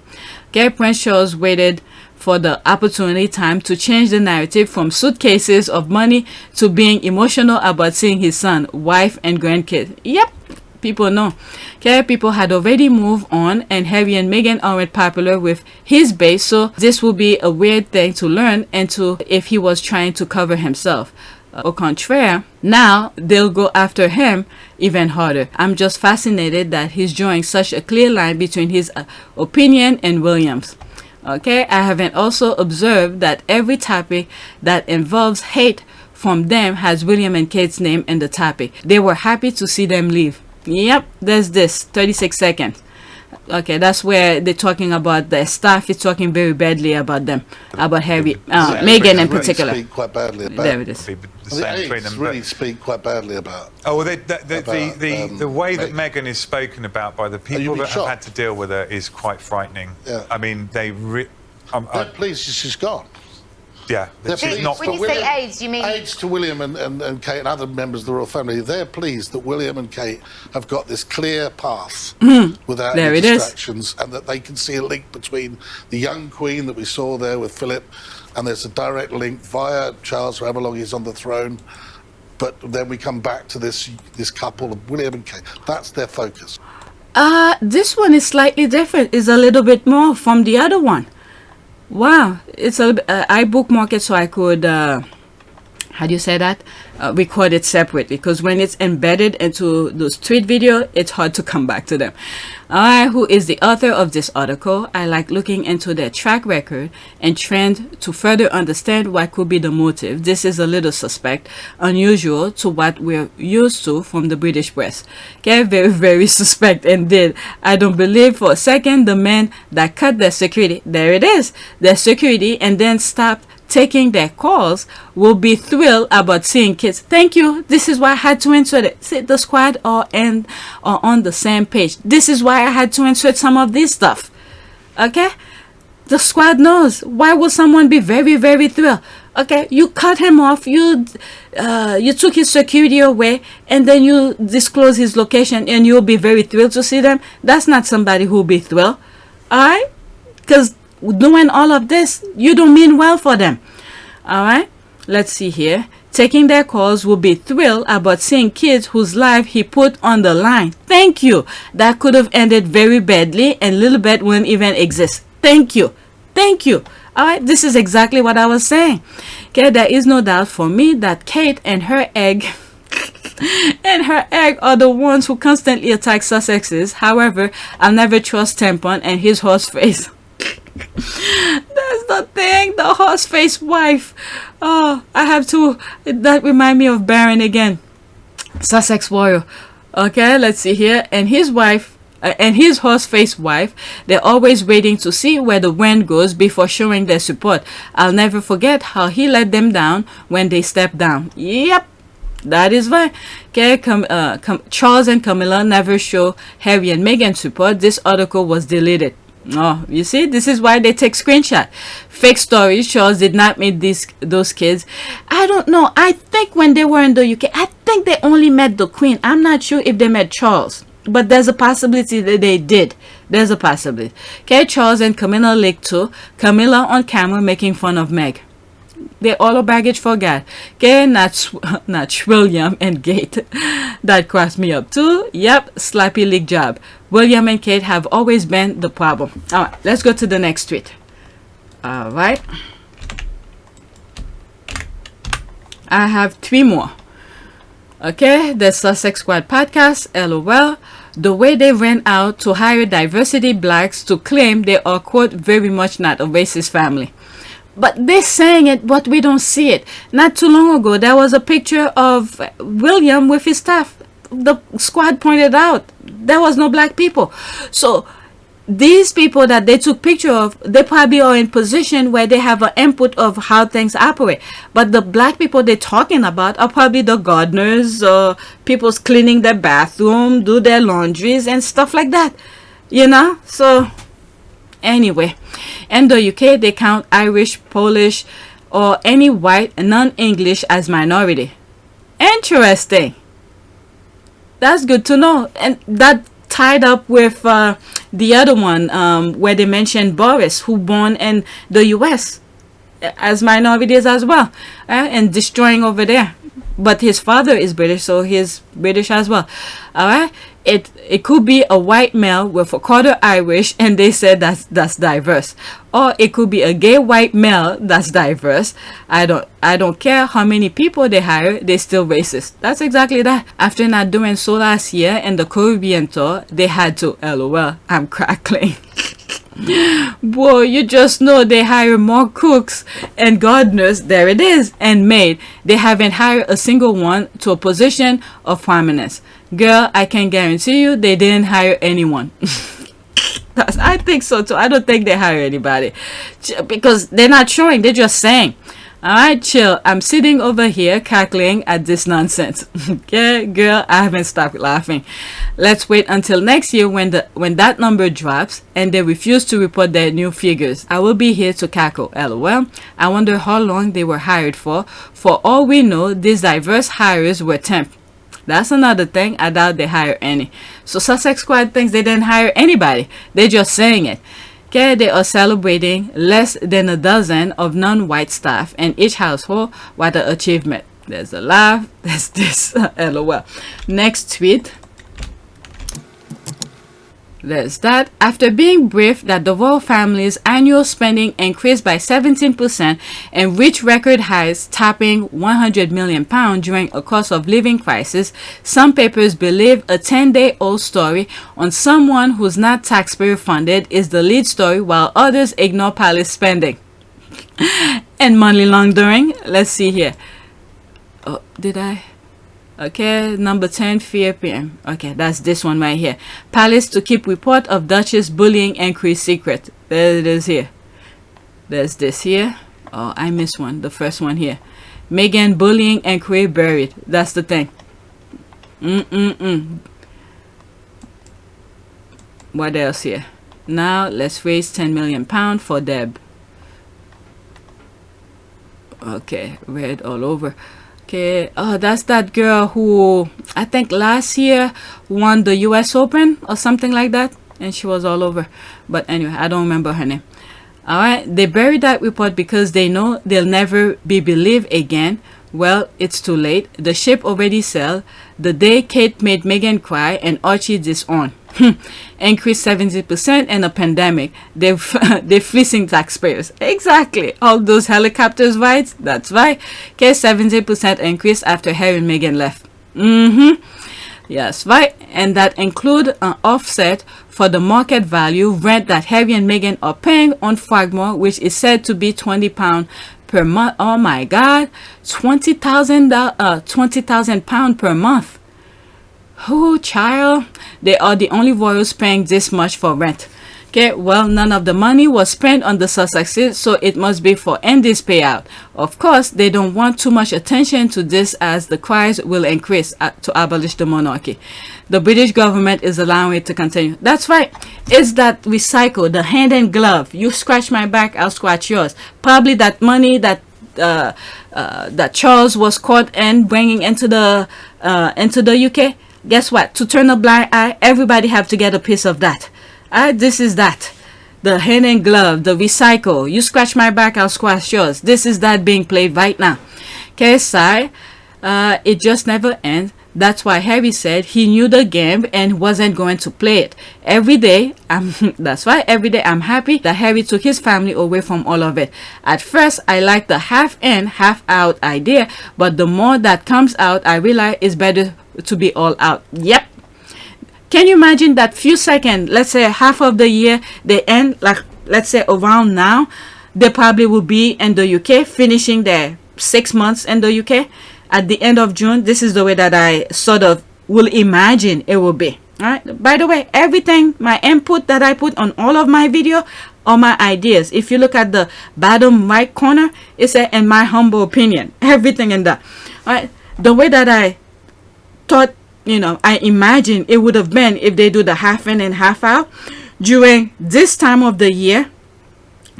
Okay, Prince Charles waited for the opportunity time to change the narrative from suitcases of money to being emotional about seeing his son, wife, and grandkids. Yep, people know. Okay, people had already moved on, and Harry and Meghan aren't popular with his base, so this will be a weird thing to learn into if he was trying to cover himself. Au contraire, now they'll go after him even harder. I'm just fascinated that he's drawing such a clear line between his opinion and William's. Okay, I haven't also observed that every topic that involves hate from them has William and Kate's name in the topic. They were happy to see them leave. Yep, there's this 36 seconds. Okay, that's where they're talking about the staff is talking very badly about them, about Harry, Meghan in particular. Speak quite badly about. There it is. The aides really speak quite badly about. Oh, well, the way that Meghan is spoken about by the people that have had to deal with her is quite frightening. Yeah. I mean, they're pleased she's gone. Yeah, she's not. When you say aides, you mean aides to William and Kate and other members of the royal family. They're pleased that William and Kate have got this clear path without any distractions, and that they can see a link between the young Queen that we saw there with Philip, and there's a direct link via Charles, however long he's on the throne. But then we come back to this couple of William and Kate. That's their focus. This one is slightly different. It's a little bit more from the other one. Wow, it's I bookmark it so I could how do you say that, record it separate, because when it's embedded into those tweet video, it's hard to come back to them. Who is the author of this article? I like looking into their track record and trend to further understand what could be the motive. This is a little suspect, unusual to what we're used to from the British press. Okay, very, very suspect indeed. I don't believe for a second the men that cut their security, there it is, their security, and then stopped taking their calls will be thrilled about seeing kids. Thank you. This is why I had to insert it. See, the squad are on the same page. This is why I had to insert some of this stuff. Okay, the squad knows. Why will someone be very, very thrilled? Okay, you cut him off, you took his security away, and then you disclose his location, and you'll be very thrilled to see them. That's not somebody who'll be thrilled. Alright? Because doing all of this, you don't mean well for them. Alright? Let's see here. Taking their calls will be thrilled about seeing kids whose life he put on the line. Thank you. That could have ended very badly, and Lilibet wouldn't even exist. Thank you. Thank you. Alright, this is exactly what I was saying. Okay, there is no doubt for me that Kate and her egg are the ones who constantly attack Sussexes. However, I'll never trust Tampon and his horse face. That's the thing, the horse face wife. Oh, I have to. That remind me of Baron again. Sussex warrior. Okay, let's see here. And his wife. And his horse-faced wife, they're always waiting to see where the wind goes before showing their support. I'll never forget how he let them down when they stepped down. Yep, that is right. Okay, Charles and Camilla never show Harry and Meghan support. This article was deleted. Oh, you see, this is why they take screenshot. Fake stories. Charles did not meet those kids. I don't know. I think when they were in the UK, I think they only met the Queen. I'm not sure if they met Charles. But there's a possibility that they did. There's a possibility. Okay, Charles and Camilla leaked too. Camilla on camera making fun of Meg. They all are baggage for God. Okay, not William and Kate. That crossed me up too. Yep, slappy leak job. William and Kate have always been the problem. Alright, let's go to the next tweet. Alright. I have 3 more. Okay, the Sussex Squad podcast, LOL. The way they ran out to hire diversity blacks to claim they are, quote, very much not a racist family. But they're saying it, but we don't see it. Not too long ago, there was a picture of William with his staff. The squad pointed out there was no black people. So these people that they took picture of, they probably are in position where they have an input of how things operate. But the black people they're talking about are probably the gardeners, people's cleaning their bathroom, do their laundries and stuff like that. You know? So anyway, in the UK they count Irish, Polish, or any white non-English as minority. Interesting. That's good to know. And that tied up with the other one where they mentioned Boris, who born in the US as minorities as well, and destroying over there. But his father is British, so he's British as well. Alright, it could be a white male with a quarter Irish, and they said that's diverse. Or it could be a gay white male that's diverse. I don't care how many people they hire, they're still racist. That's exactly that. After not doing so last year in the Caribbean tour, they had to. LOL, I'm crackling. Boy, you just know they hire more cooks and gardeners, there it is, and maid. They haven't hired a single one to a position of prominence. Girl, I can guarantee you they didn't hire anyone. I think so too. I don't think they hire anybody because they're not showing, they're just saying. Alright, chill. I'm sitting over here cackling at this nonsense. Okay, girl, I haven't stopped laughing. Let's wait until next year when that number drops and they refuse to report their new figures. I will be here to cackle. LOL. I wonder how long they were hired for. For all we know, these diverse hires were temp. That's another thing. I doubt they hire any. So Sussex Squad thinks they didn't hire anybody. They're just saying it. Okay, they are celebrating less than a dozen of non-white staff in each household. What an achievement. There's a laugh. There's this. LOL. Next tweet. There's that. After being briefed that the royal family's annual spending increased by 17% and reached record highs, topping £100 million during a cost of living crisis, some papers believe a 10-day-old story on someone who's not taxpayer funded is the lead story, while others ignore palace spending and money laundering. Let's see here. Oh, did I? Okay, number 10, 4 p.m. Okay, that's this one right here. Palace to keep report of Duchess bullying increased secret. There it is here. There's this here. Oh, I missed one. The first one here. Meghan bullying inquiry buried. That's the thing. What else here? Now, let's raise £10 million for Deb. Okay, red all over. Okay, oh, that's that girl who I think last year won the US Open or something like that, and she was all over. But anyway, I don't remember her name. All right, they buried that report because they know they'll never be believed again. Well, it's too late. The ship already sailed. The day Kate made Meghan cry and Archie disowned. Increased 70% in a pandemic. They're fleecing taxpayers. Exactly. All those helicopters rides. That's right. Okay, 70% increase after Harry and Meghan left. Yes, right. And that include an offset for the market value rent that Harry and Meghan are paying on Frogmore, which is said to be £20 per month. Oh my God, £20,000 per month. Oh, child, they are the only royals paying this much for rent. Okay, well, none of the money was spent on the Sussexes, so it must be for Andy's payout. Of course, they don't want too much attention to this as the cries will increase to abolish the monarchy. The British government is allowing it to continue. That's right. It's that recycle, the hand and glove. You scratch my back, I'll scratch yours. Probably that money that that Charles was caught in bringing into the UK. Guess what? To turn a blind eye, everybody have to get a piece of that. This is that. The hand and glove, the recycle. You scratch my back, I'll scratch yours. This is that being played right now. Okay, sorry. It just never ends. That's why Harry said he knew the game and wasn't going to play it. Every day, that's why every day I'm happy that Harry took his family away from all of it. At first, I liked the half in, half out idea, but the more that comes out, I realize it's better to be all out. Yep. Can you imagine that few seconds, let's say half of the year, they end, like, let's say around now, they probably will be in the UK, finishing their 6 months in the UK. At the end of June, this is the way that I sort of will imagine it will be. All right. By the way, everything, my input that I put on all of my video are my ideas. If you look at the bottom right corner, it says, in my humble opinion, everything in that. All right. The way that I thought, you know, I imagine it would have been if they do the half in and half out during this time of the year,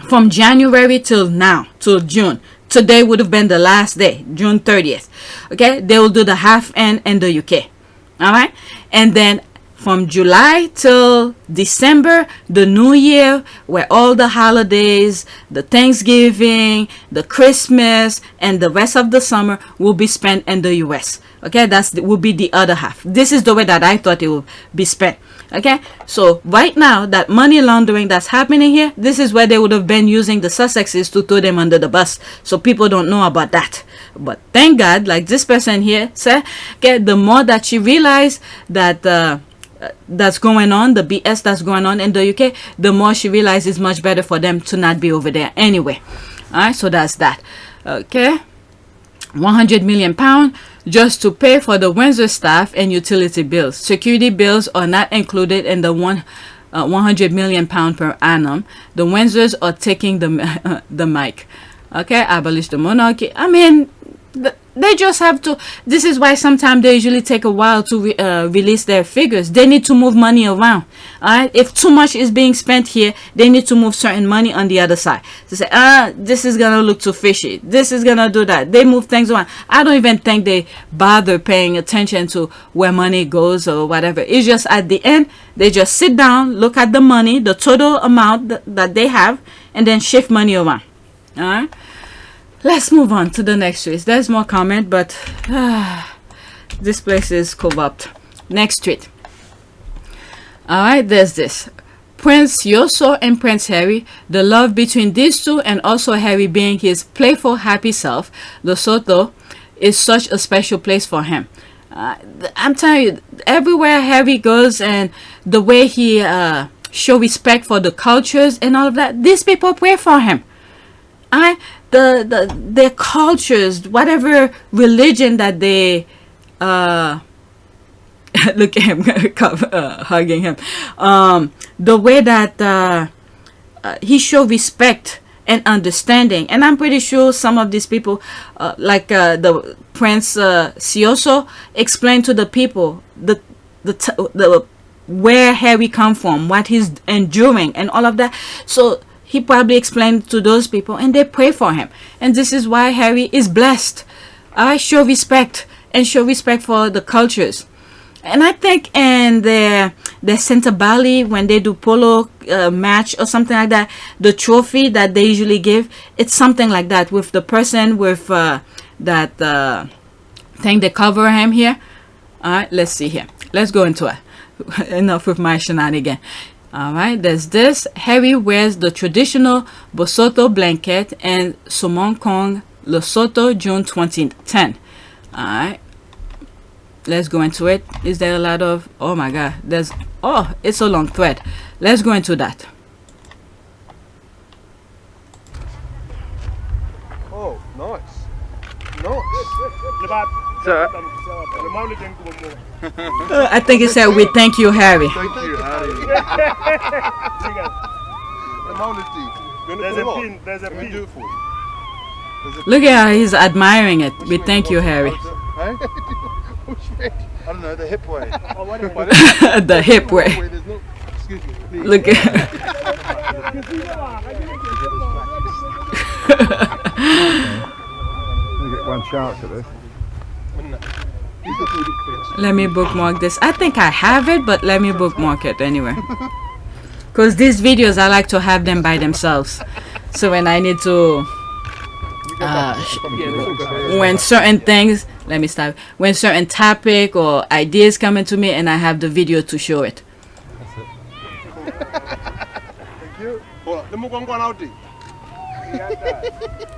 from January till now, till June. Today would have been the last day, June 30th. Okay, they will do the half in the UK. All right, and then from July till December, the New Year, where all the holidays, the Thanksgiving, the Christmas, and the rest of the summer will be spent in the US. Okay, will be the other half. This is the way that I thought it would be spent. Okay, so right now, that money laundering that's happening here, this is where they would have been using the Sussexes to throw them under the bus, so people don't know about that. But thank God, like this person here said, okay, the more that she realized that that's going on, the BS that's going on in the UK, the more she realizes it's much better for them to not be over there anyway. All right, so that's that. Okay, £100 million just to pay for the Windsor staff and utility bills. Security bills are not included in the £100 million per annum. The Windsors are taking the mic. Okay, abolish the monarchy. I mean, they just have to. This is why sometimes they usually take a while to release their figures. They need to move money around. All right, if too much is being spent here, they need to move certain money on the other side. They say, this is gonna look too fishy. This is gonna do that. They move things around. I don't even think they bother paying attention to where money goes or whatever. It's just at the end, they just sit down, look at the money, the total amount that they have, and then shift money around. All right. Let's move on to the next tweet. There's more comment, but this place is corrupt. Next tweet. All right, there's this. Prince Seeiso and Prince Harry, the love between these two, and also Harry being his playful, happy self, Lesotho is such a special place for him. I'm telling you, everywhere Harry goes and the way he show respect for the cultures and all of that, these people pray for him. Their cultures, whatever religion that they look at him hugging him, the way that he show respect and understanding. And I'm pretty sure some of these people, like the Prince Seeiso, explained to the people the where Harry come from, what he's enduring, and all of that. So he probably explained to those people, and they pray for him. And this is why Harry is blessed. I show respect, and show respect for the cultures. And I think in the Center Bali, when they do polo match or something like that, the trophy that they usually give, it's something like that, with the person with that thing they cover him here. All right, let's see here. Let's go into it. Enough with my shenanigan. All right, there's this. Harry wears the traditional Bosoto blanket in Somonkong, Lesotho, June 2010. All right, let's go into it. Is there a lot of, oh my god, there's, oh, it's a long thread. Let's go into that. Oh, nice. I think it said, we thank you, Harry. Thank you, Harry. There's a pin. There's a pin. Look at how he's admiring it. We thank you, Harry. I don't know, the hip way. The hip way. Look at get one chance at this. Let me bookmark this. I think I have it, but let me bookmark it anyway. Because these videos, I like to have them by themselves. So when I need to, when certain things, let me stop. When certain topic or ideas come into me, and I have the video to show it. Thank you. Hold on. Let me go out there. You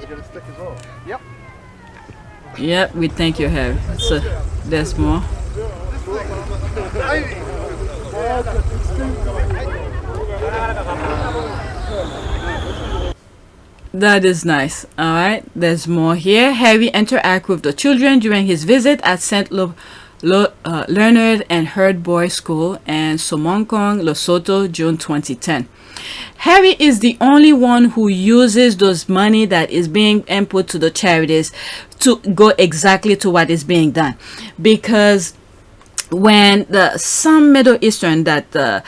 got a stick as well. Yep. Yep, we thank you, Harry. So there's more. That is nice. All right, there's more here. Harry interact with the children during his visit at St. Leonard and Herd Boys School in Somonkong, Lesotho, June 2010. Harry is the only one who uses those money that is being input to the charities to go exactly to what is being done. Because when some Middle Eastern that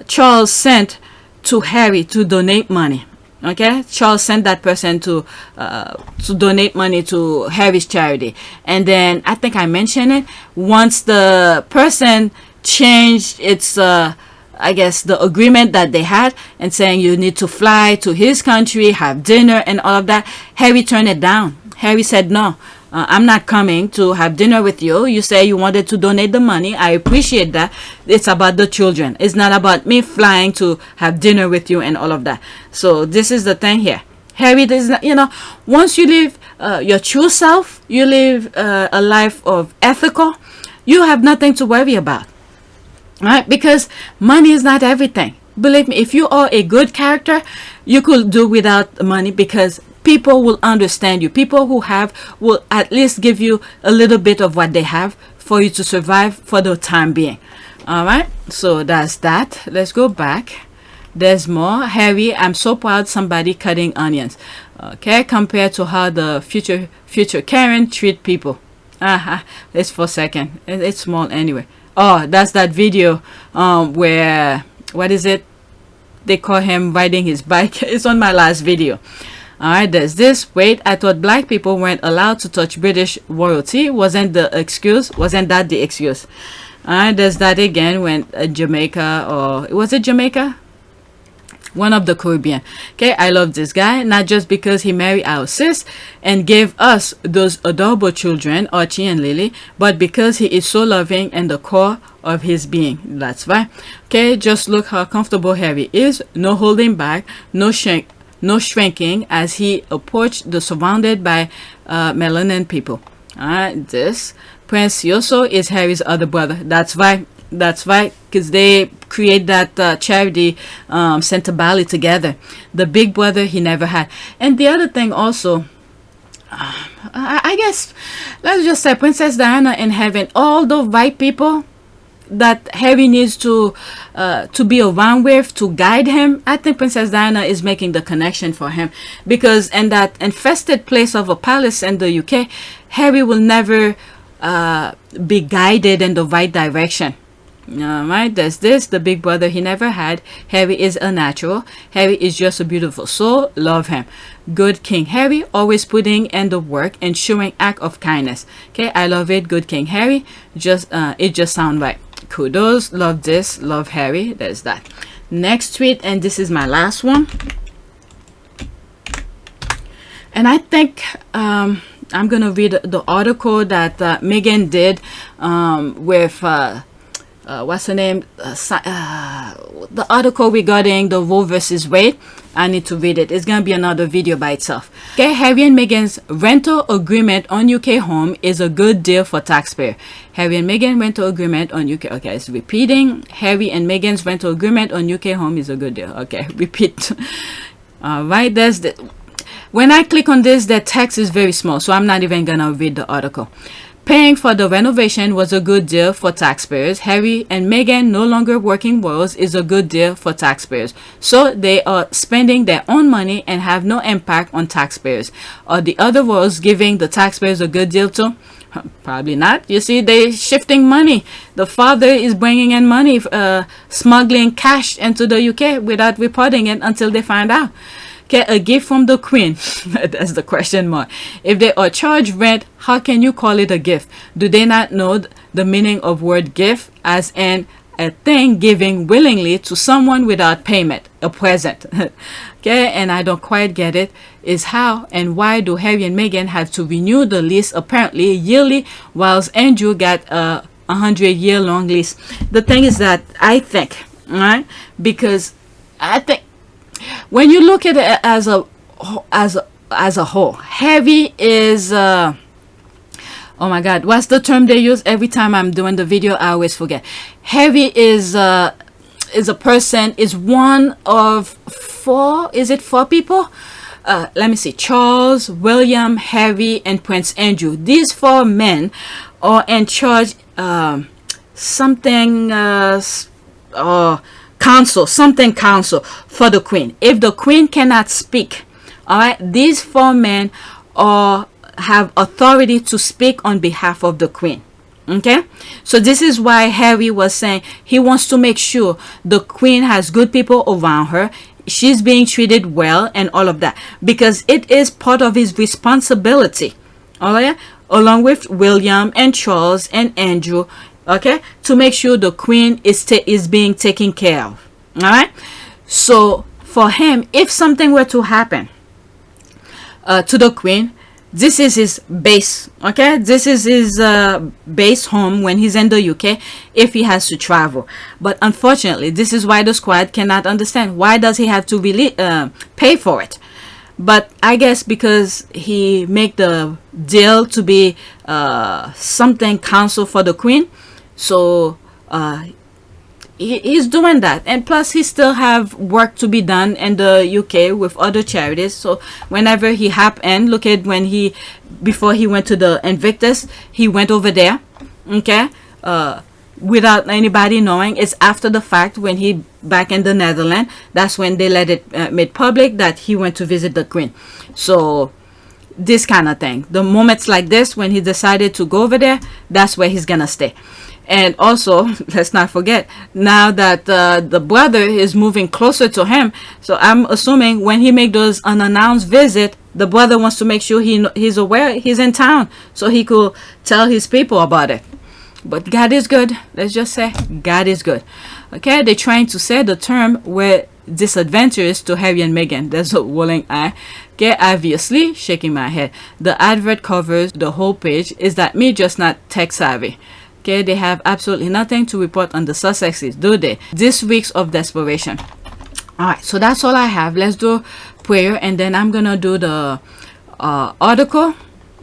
Charles sent to Harry to donate money, okay, Charles sent that person to donate money to Harry's charity, and then I think I mentioned it, once the person changed its I guess the agreement that they had, and saying you need to fly to his country, have dinner and all of that, Harry turned it down. Harry said, no, I'm not coming to have dinner with you. You say you wanted to donate the money. I appreciate that. It's about the children. It's not about me flying to have dinner with you and all of that. So this is the thing here. Harry does not, you know, once you live your true self, you live a life of ethical, you have nothing to worry about. Right? Because money is not everything. Believe me, if you are a good character, you could do without money, because people will understand you. People who have will at least give you a little bit of what they have for you to survive for the time being. All right, so that's that. Let's go back. There's more. Harry, I'm so proud somebody cutting onions. Okay, compared to how the future Karen treat people. It's for a second. It's small anyway. Oh, that's that video where, what is it? They call him riding his bike. It's on my last video. Alright, there's this. Wait, I thought black people weren't allowed to touch British royalty. Wasn't that the excuse? Alright, there's that again when Jamaica, or was it Jamaica? One of the Caribbean. Okay, I love this guy, not just because he married our sis and gave us those adorable children, Archie and Lily, but because he is so loving and the core of his being. That's right. Okay, just look how comfortable Harry is. No holding back, no shrinking as he approached the surrounded by melanin people. Alright, this Prince Seeiso is Harry's other brother. That's right, because they create that charity Center Bali together. The big brother he never had. And the other thing also, I guess, let's just say Princess Diana in heaven, all the right people that Harry needs to be around with, to guide him. I think Princess Diana is making the connection for him, because in that infested place of a palace in the UK, Harry will never be guided in the right direction. Alright, there's this, the big brother he never had. Harry is a natural. Harry is just a beautiful soul. Love him. Good King Harry, always putting in the work and showing act of kindness. Okay, I love it. Good King Harry. It just sound right. Kudos. Love this. Love Harry. There's that. Next tweet, and this is my last one. And I think I'm gonna read the article that Meghan did with what's her name? The article regarding the Roe versus Wade. I need to read it. It's gonna be another video by itself. Okay, Harry and Meghan's rental agreement on UK home is a good deal for taxpayer. Harry and Meghan rental agreement on UK. Okay, it's repeating. Harry and Meghan's rental agreement on UK home is a good deal. Okay, repeat. All right, there's the. When I click on this, the text is very small, so I'm not even gonna read the article. Paying for the renovation was a good deal for taxpayers. Harry and Meghan no longer working royals is a good deal for taxpayers. So they are spending their own money and have no impact on taxpayers. Are the other royals giving the taxpayers a good deal too? Probably not. You see, they're shifting money. The father is bringing in money, smuggling cash into the UK without reporting it until they find out. Okay, a gift from the Queen. That's the question mark. If they are charged rent, how can you call it a gift? Do they not know the meaning of word gift as in a thing giving willingly to someone without payment, a present? Okay, and I don't quite get it. Is how and why do Harry and Meghan have to renew the lease apparently yearly, whilst Andrew got a 100-year long lease? The thing is that I think, right? Because I think when you look at it as a whole, Harry is oh my god, what's the term they use? Every time I'm doing the video I always forget. Harry is a person, is one of four, is it four people? Let me see, Charles, William, Harry, and Prince Andrew. These four men are in charge council for the Queen. If the Queen cannot speak, all right, these four men have authority to speak on behalf of the Queen. Okay, so this is why Harry was saying he wants to make sure the Queen has good people around her, she's being treated well, and all of that, because it is part of his responsibility, all right, along with William and Charles and Andrew, okay, to make sure the Queen is being taken care of. All right, so for him, if something were to happen to the Queen, this is his base. Okay, this is his base home when he's in the UK if he has to travel. But unfortunately, this is why the squad cannot understand, why does he have to really pay for it? But I guess because he make the deal to be something counsel for the Queen, so he's doing that, and plus he still have work to be done in the UK with other charities. So whenever he happened, look at when before he went to the Invictus, he went over there, okay, without anybody knowing. It's after the fact, when he back in the Netherlands, that's when they let it made public that he went to visit the Queen. So this kind of thing, the moments like this when he decided to go over there, that's where he's gonna stay. And also, let's not forget, now that the brother is moving closer to him, so I'm assuming when he make those unannounced visit, the brother wants to make sure he's aware he's in town, so he could tell his people about it. But God is good. Let's just say God is good. Okay, they're trying to say the term were disadvantageous to Harry and Meghan. There's a rolling eye. Okay, obviously shaking my head. The advert covers the whole page. Is that me just not tech savvy? Okay, they have absolutely nothing to report on the Sussexes, do they? This week's of desperation. All right, so that's all I have. Let's do prayer, and then I'm gonna do the article,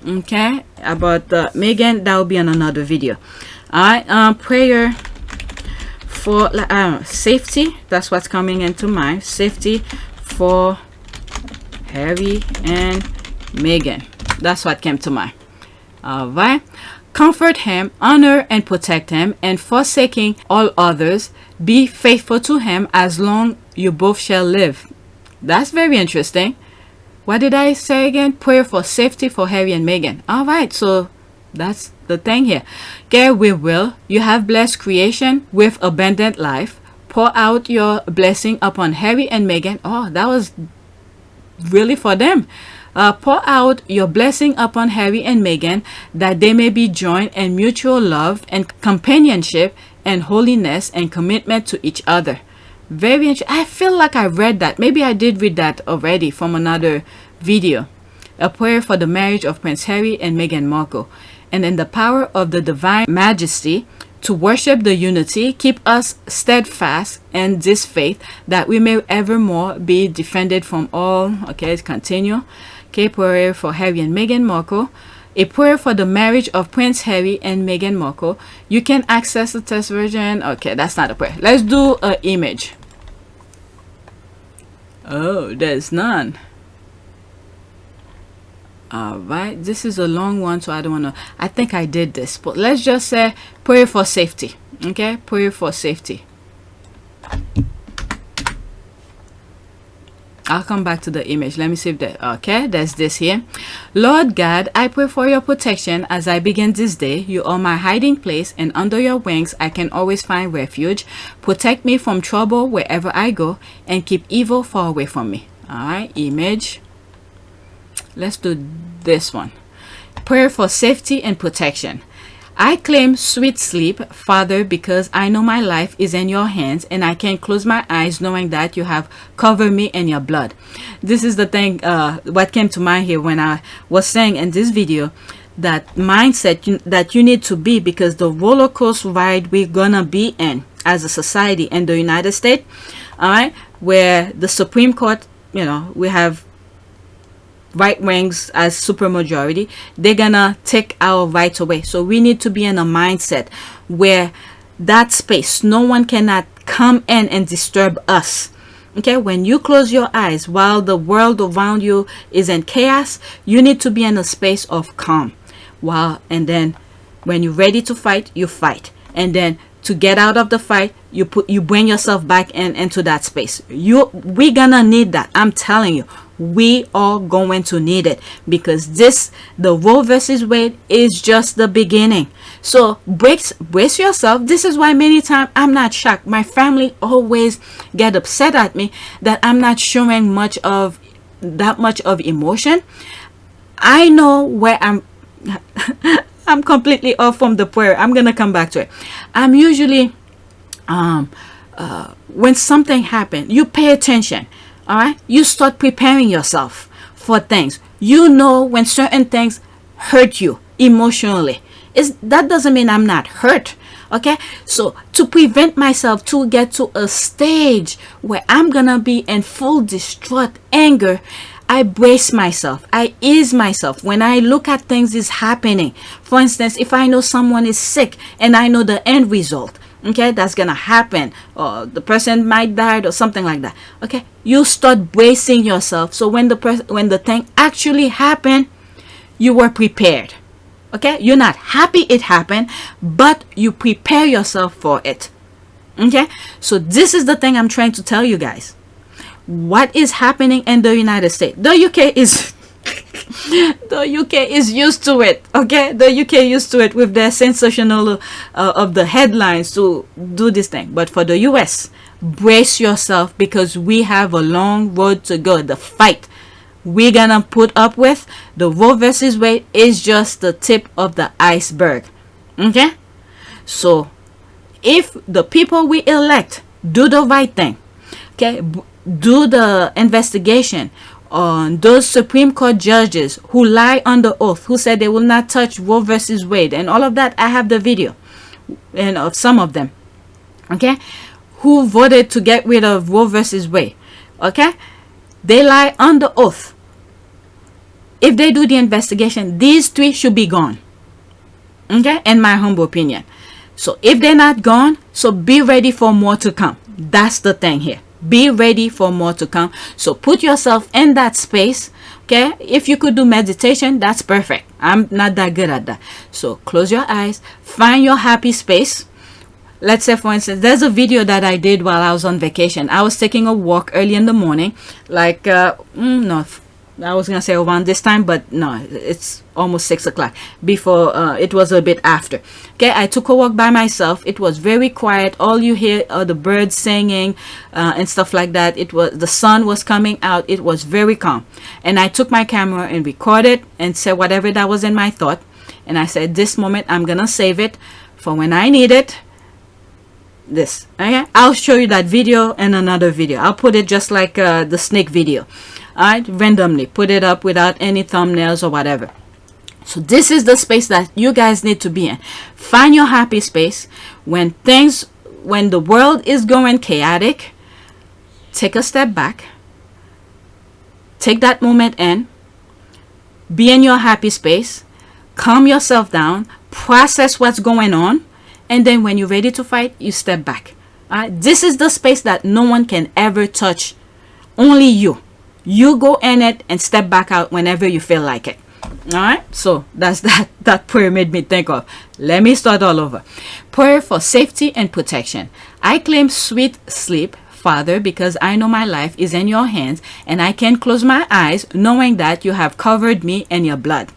okay, about Meghan. That will be on another video. All right, prayer for safety. That's what's coming into mind. Safety for Harry and Meghan. That's what came to mind. All right. Comfort him, honor and protect him, and forsaking all others, be faithful to him as long you both shall live. That's very interesting. What did I say again? Prayer for safety for Harry and Meghan. All right, so That's the thing here. Okay, we will. You have blessed creation with abundant life. Pour out your blessing upon Harry and Meghan. Oh, that was really for them. Pour out your blessing upon Harry and Meghan, that they may be joined in mutual love and companionship and holiness and commitment to each other. Very interesting. I feel like I read that. Maybe I did read that already from another video. A prayer for the marriage of Prince Harry and Meghan Markle. And in the power of the divine majesty, to worship the unity, keep us steadfast in this faith, that we may evermore be defended from all. Okay, let's continue. Okay, prayer for Harry and Meghan Markle. A prayer for the marriage of Prince Harry and Meghan Markle. You can access the test version. Okay, that's not a prayer. Let's do an image. Oh, there's none. All right, this is a long one, so I don't want to. I think I did this, but let's just say prayer for safety. Okay, prayer for safety. I'll come back to the image. Let me see if that. Okay, there's this here. Lord God, I pray for your protection as I begin this day. You are my hiding place, and under your wings I can always find refuge. Protect me from trouble wherever I go, and keep evil far away from me. All right, image. Let's do this one. Prayer for safety and protection. I claim sweet sleep, Father, because I know my life is in your hands, and I can close my eyes knowing that you have covered me in your blood. This is the thing, what came to mind here when I was saying in this video, that mindset that you need to be, because the roller coaster ride we're gonna be in as a society in the United States, all right, where the Supreme Court, you know, we have right wings as supermajority, they're gonna take our rights away. So we need to be in a mindset where that space, no one cannot come in and disturb us. Okay, when you close your eyes while the world around you is in chaos, you need to be in a space of calm. And then when you're ready to fight, you fight. And then to get out of the fight, you bring yourself back into that space. We're gonna need that. I'm telling you, we are going to need it, because the Roe versus Wade is just the beginning. So brace yourself. This is why many times I'm not shocked. My family always get upset at me that I'm not showing that much of emotion. I know where I'm completely off from the prayer. I'm gonna come back to it. I'm usually when something happens, you pay attention. All right, you start preparing yourself for things. You know when certain things hurt you emotionally. That doesn't mean I'm not hurt. Okay, so to prevent myself to get to a stage where I'm gonna be in full distraught anger, I brace myself. I ease myself when I look at things is happening. For instance, if I know someone is sick and I know the end result, okay, that's gonna happen, or the person might die or something like that. Okay, you start bracing yourself, so when the thing actually happened, you were prepared. Okay, you're not happy it happened, but you prepare yourself for it. Okay, so this is the thing I'm trying to tell you guys. What is happening in the United States? The UK is used to it. Okay, the UK used to it with their sensational of the headlines to do this thing. But for the US, brace yourself, because we have a long road to go. The fight we're gonna put up with, the Roe versus Wade, is just the tip of the iceberg. Okay, so if the people we elect do the right thing, okay, do the investigation on those Supreme Court judges who lie under oath, who said they will not touch Roe versus Wade and all of that. I have the video and of some of them, okay, who voted to get rid of Roe versus Wade. Okay, they lie under oath. If they do the investigation, these three should be gone. Okay, in my humble opinion. So if they're not gone, so be ready for more to come. That's the thing here. Be ready for more to come. So put yourself in that space. Okay, if you could do meditation, that's perfect. I'm not that good at that. So close your eyes, find your happy space. Let's say, for instance, there's a video that I did while I was on vacation. I was taking a walk early in the morning, like I was gonna say around this time, but no, it's almost 6 o'clock. Before it was a bit after. Okay, I took a walk by myself. It was very quiet. All you hear are the birds singing and stuff like that. It was, the sun was coming out. It was very calm. And I took my camera and recorded and said whatever that was in my thought. And I said, this moment I'm gonna save it for when I need it. This, okay, I'll show you that video in another video. I'll put it just like the snake video. Alright, randomly put it up without any thumbnails or whatever. So this is the space that you guys need to be in. Find your happy space when the world is going chaotic. Take a step back, take that moment in, be in your happy space, calm yourself down, process what's going on, and then when you're ready to fight, you step back. This is the space that no one can ever touch, only you. You go in it and step back out whenever you feel like it. Alright, so that's that prayer made me think of. Let me start all over. Prayer for safety and protection. I claim sweet sleep, Father, because I know my life is in your hands and I can close my eyes knowing that you have covered me in your blood.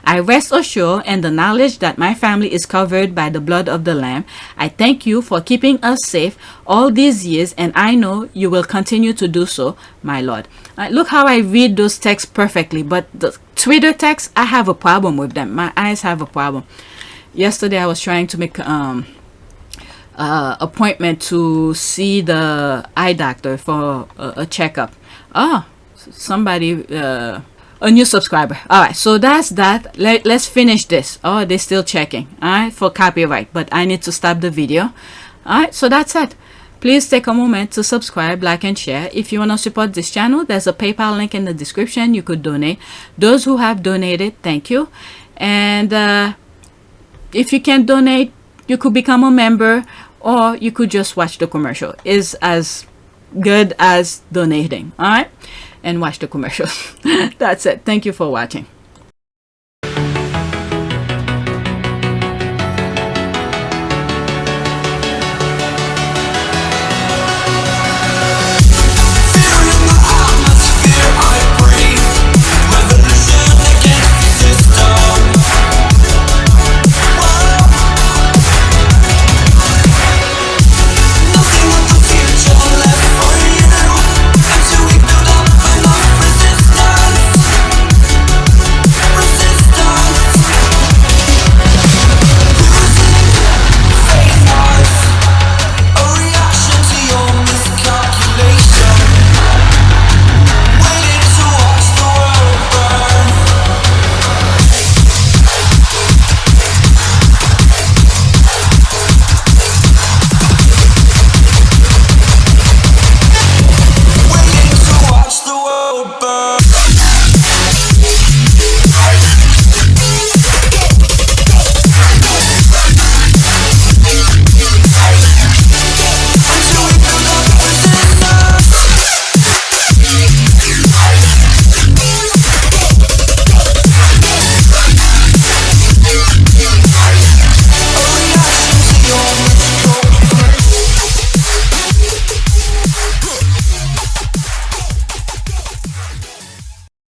I rest assured in the knowledge that my family is covered by the blood of the Lamb. I thank you for keeping us safe all these years, and I know you will continue to do so, my Lord. Look how I read those texts perfectly, but the Twitter texts, I have a problem with them. My eyes have a problem. Yesterday, I was trying to make appointment to see the eye doctor for a checkup. Somebody... a new subscriber. All right, so that's that. Let's finish this. Oh, they're still checking. All right, for copyright, but I need to stop the video. All right, so that's it. Please take a moment to subscribe, like, and share. If you want to support this channel, there's a PayPal link in the description. You could donate. Those who have donated, thank you. And if you can donate, you could become a member, or you could just watch the commercial. It's as good as donating. All right, and watch the commercials. That's it. Thank you for watching.